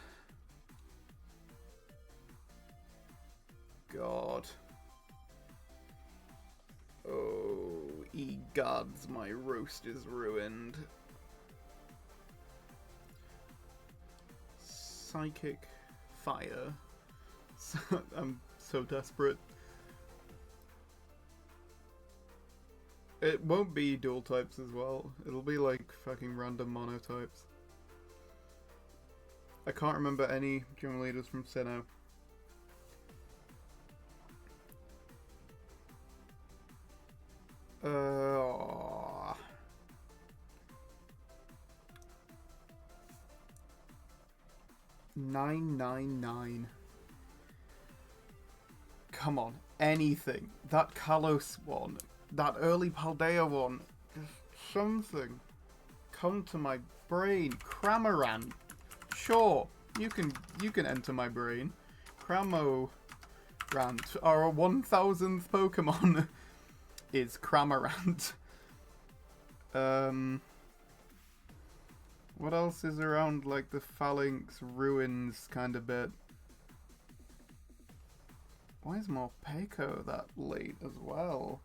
God. Oh, gods, my roast is ruined. Psychic Fire. So, I'm so desperate. It won't be dual types as well. It'll be like fucking random monotypes. I can't remember any gym leaders from Sinnoh. Uh, 999. Come on, anything. That Kalos one, that early Paldea one, just something. Come to my brain. Cramorant. Sure, you can enter my brain. Cramorant, our 1000th Pokemon is Cramorant. What else is around, like the Phalanx ruins kind of bit? Why is Morpeko that late as well?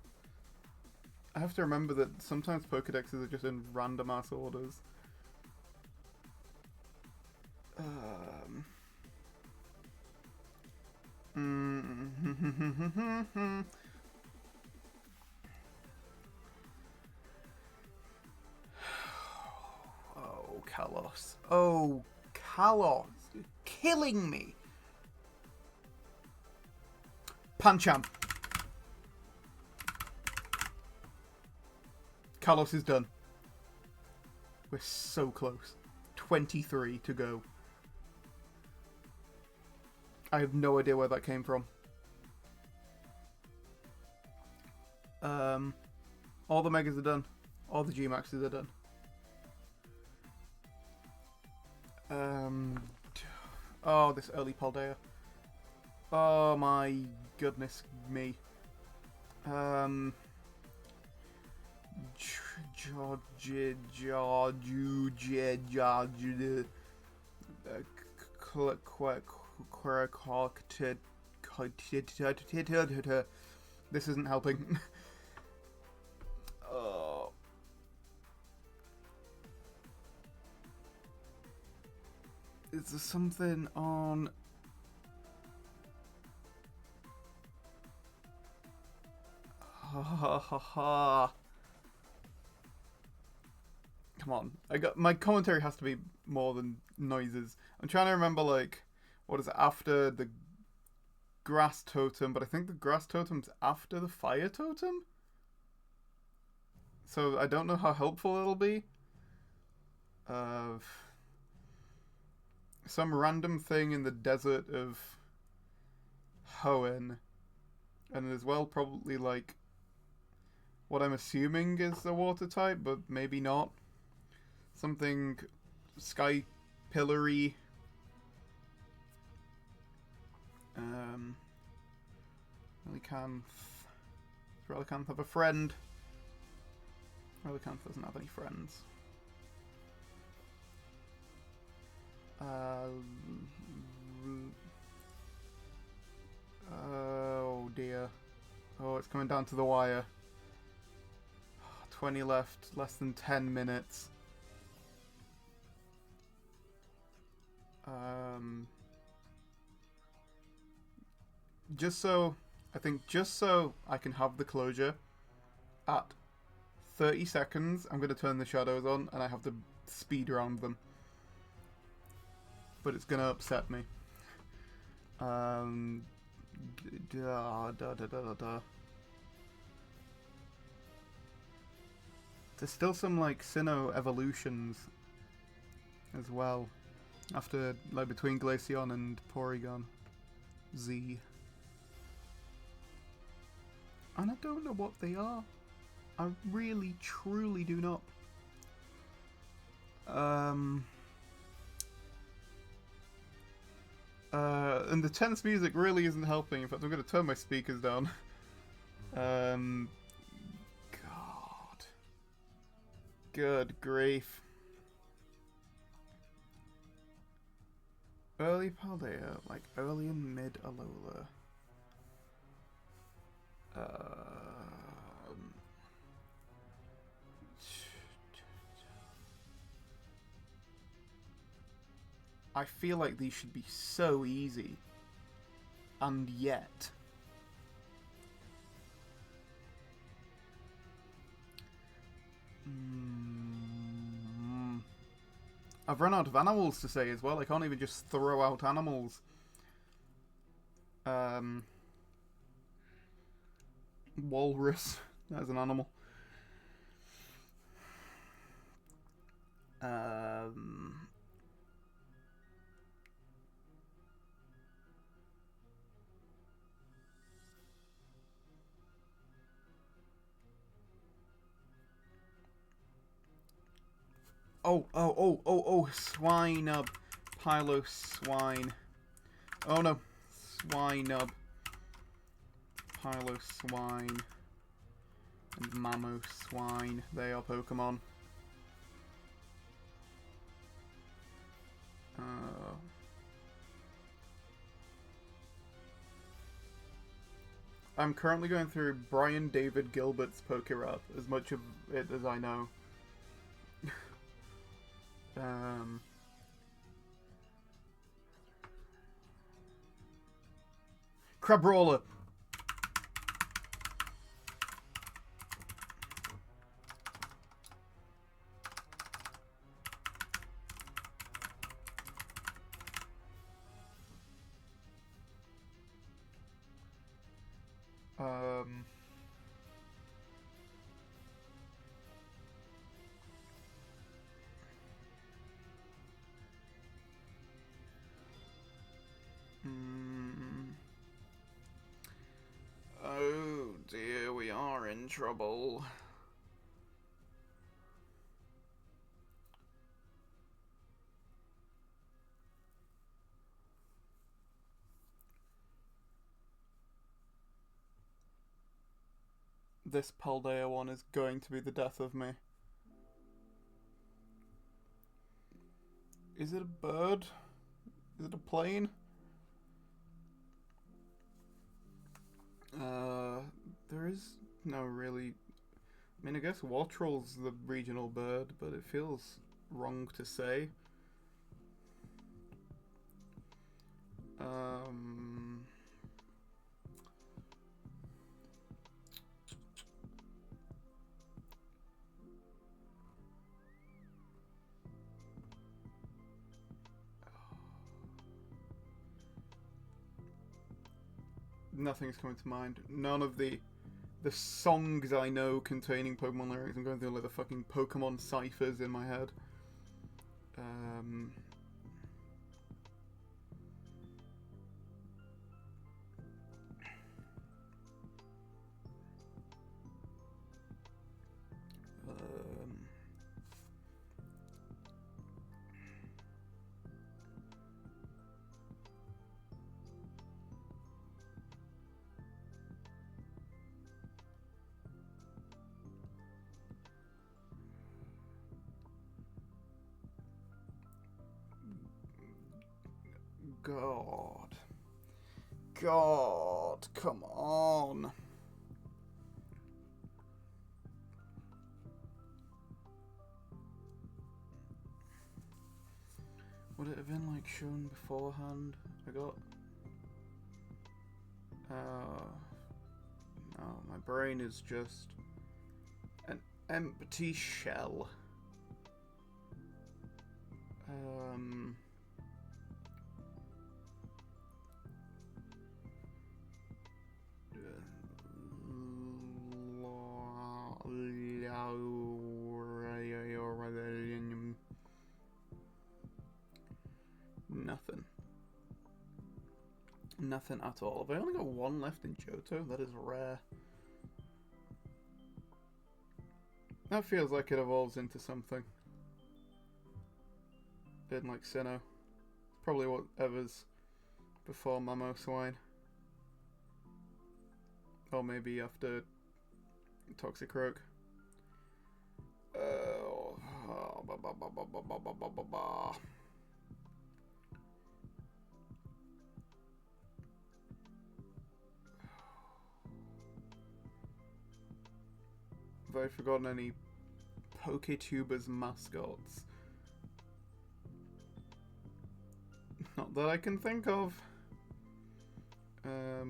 I have to remember that sometimes Pokedexes are just in random ass orders. Oh, Kalos. Oh, Kalos. You're killing me. Pancham. Kalos is done. We're so close. 23 to go. I have no idea where that came from. All the Megas are done. All the G-Maxes are done. Oh, this early Paldea. Oh my goodness me. This isn't helping. Oh. Is there something on? Ha ha ha. Come on. My commentary has to be more than noises. I'm trying to remember, like, what is it after the grass totem, but I think the grass totem's after the fire totem? So I don't know how helpful it'll be. Some random thing in the desert of Hoenn. And as well, probably, like, what I'm assuming is a water type, but maybe not. Something sky pillary. Relicanth have a friend. Relicanth doesn't have any friends. Oh dear. Oh, it's coming down to the wire. 20 left, less than 10 minutes. Just so I can have the closure, at 30 seconds, I'm going to turn the shadows on and I have to speed around them. But it's going to upset me. There's still some, like, Sinnoh evolutions as well. After, like, between Glaceon and Porygon Z. And I don't know what they are. I really, truly do not. And the tense music really isn't helping. In fact, I'm going to turn my speakers down. God. Good grief. Early Paldea, like early and mid Alola. I feel like these should be so easy. And yet... I've run out of animals to say as well. I can't even just throw out animals. Walrus as an animal. Oh, swine-ub. Pilo-swine. Oh no. Swine-ub. Pilo-swine. And Mammo-swine. They are Pokemon. I'm currently going through Brian David Gilbert's Pokerap, as much of it as I know. Crabrawler. Oh dear, we are in trouble. This Paldea one is going to be the death of me. Is it a bird? Is it a plane? There is no really... I mean, I guess Wattrel's the regional bird, but it feels wrong to say. Nothing's coming to mind. None of the songs I know containing Pokemon lyrics. I'm going through like the fucking Pokemon ciphers in my head. God, come on. Would it have been like shown beforehand? I got... no, my brain is just an empty shell. Nothing at all. Have I only got one left in Johto? That is rare. That feels like it evolves into something. In like Sinnoh. Probably whatever's before Mammo-swine. Or maybe after Toxicroak. Have I forgotten any PokeTubers mascots? Not that I can think of. Are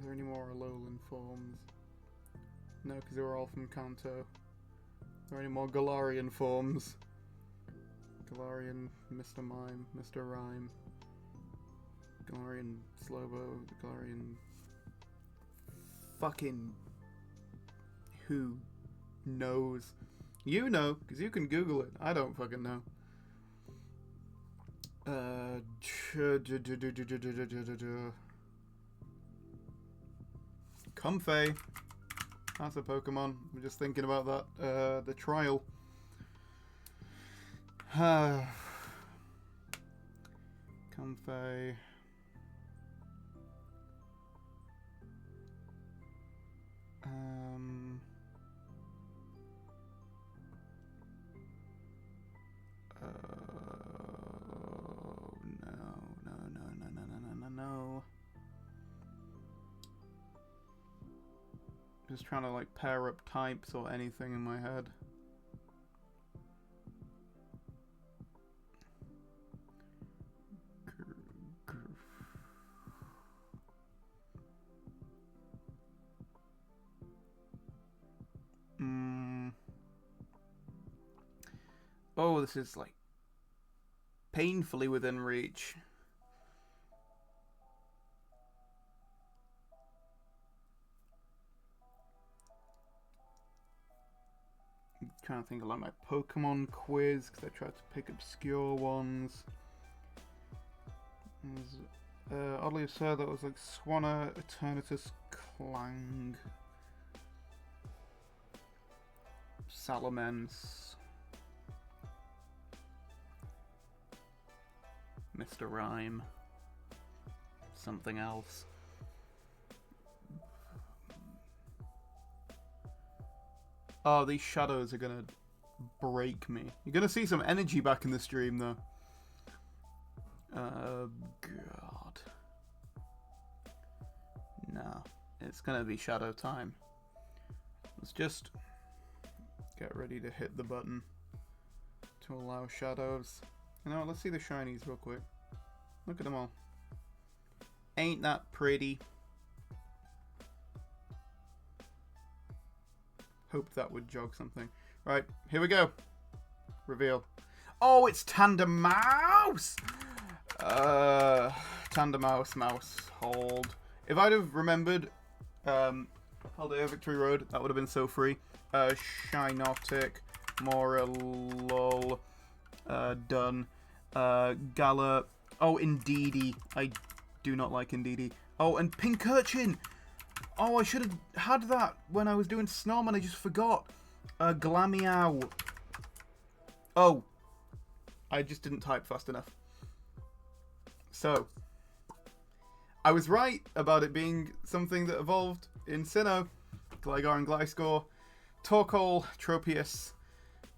there any more Alolan forms? No, because they were all from Kanto. Are there any more Galarian forms? Galarian, Mr. Mime, Mr. Rhyme, Galarian Slowbo, Galarian... Fucking... Who knows? You know, because you can Google it. I don't fucking know. Comfey. That's a Pokemon. I'm just thinking about that. The trial. Comfey. No. Just trying to like pair up types or anything in my head. Oh, this is like painfully within reach. I'm trying to think of like my Pokemon quiz because I tried to pick obscure ones. Oddly absurd, that was like Swanna, Eternatus, Clang, Salamence, Mr. Rhyme, something else. Oh, these shadows are gonna break me. You're gonna see some energy back in the stream though. God. No, it's gonna be shadow time. Let's just get ready to hit the button to allow shadows. You know what, let's see the shinies real quick. Look at them all. Ain't that pretty? Hoped that would jog something. Right, here we go. Reveal. Oh, it's Tandemaus! Tandemaus, hold. If I'd have remembered Paldea Victory Road, that would have been so free. Shinotic, Morelol, done. Gala. Oh, Indeedee. I do not like Indeedee. Oh, and Pincurchin! Oh, I should have had that when I was doing Snowman. I just forgot. Glameow. Oh. I just didn't type fast enough. So. I was right about it being something that evolved in Sinnoh. Gligar and Gliscor. Torkoal, Tropius.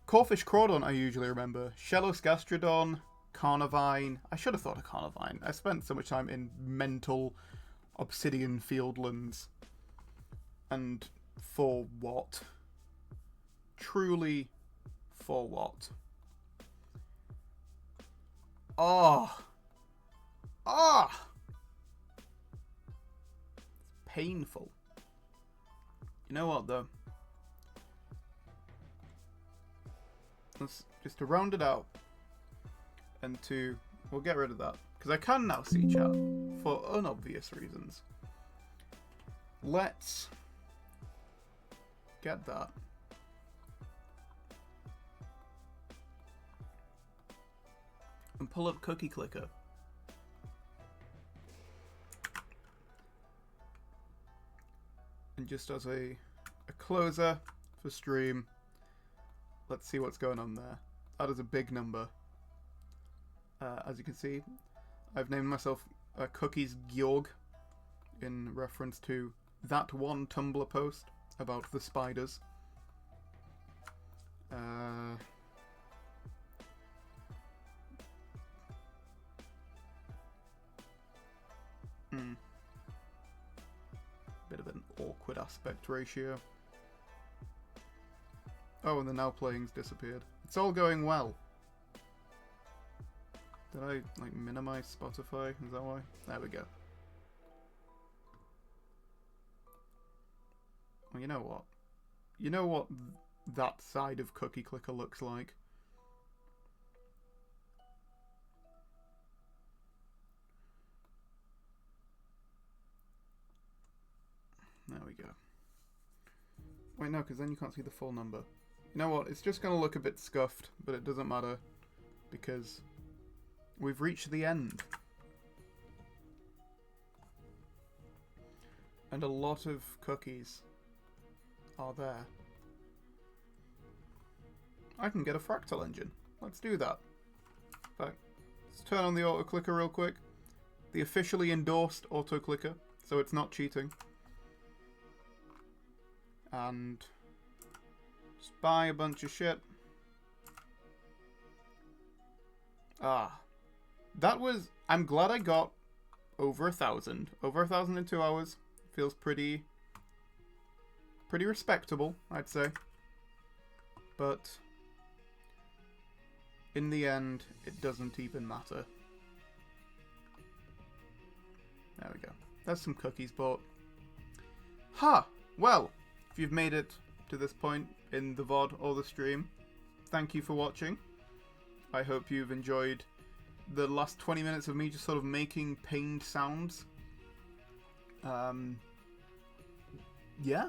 Corphish Crawdon I usually remember. Shellos Gastrodon. Carnivine. I should have thought of Carnivine. I spent so much time in mental Obsidian Fieldlands. And for what? Truly, for what? Oh! Ah! It's painful. You know what, though? Let's just to round it out. And we'll get rid of that. Because I can now see chat. For unobvious reasons. Let's get that. And pull up Cookie Clicker. And just as a closer for stream, let's see what's going on there. That is a big number. As you can see, I've named myself Cookies Georg in reference to that one Tumblr post about the spiders. Bit of an aspect ratio. Oh, and the now playing's disappeared. It's all going well. Did I, like, minimize Spotify? Is that why? There we go. Well, you know what? You know what that side of Cookie Clicker looks like? There we go. Wait, no, because then you can't see the full number. You know what? It's just going to look a bit scuffed, but it doesn't matter because we've reached the end. And a lot of cookies are there. I can get a fractal engine. Let's do that. In fact, let's turn on the auto clicker real quick. The officially endorsed auto clicker, so it's not cheating. And just buy a bunch of shit. Ah. That was... I'm glad I got over 1,000. Over 1,000 in 2 hours. Feels pretty respectable, I'd say. But in the end, it doesn't even matter. There we go. There's some cookies bought. Ha! Well, if you've made it to this point in the VOD or the stream, thank you for watching. I hope you've enjoyed the last 20 minutes of me just sort of making pained sounds. Yeah.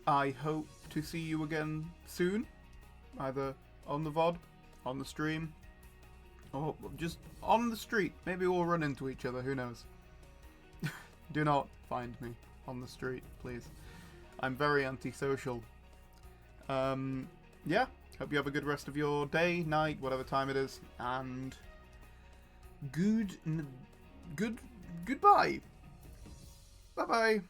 I hope to see you again soon, either on the VOD, on the stream, or just on the street. Maybe we'll run into each other, who knows. Do not find me on the street, please. I'm very antisocial. Yeah, hope you have a good rest of your day, night, whatever time it is, and goodbye. Bye-bye.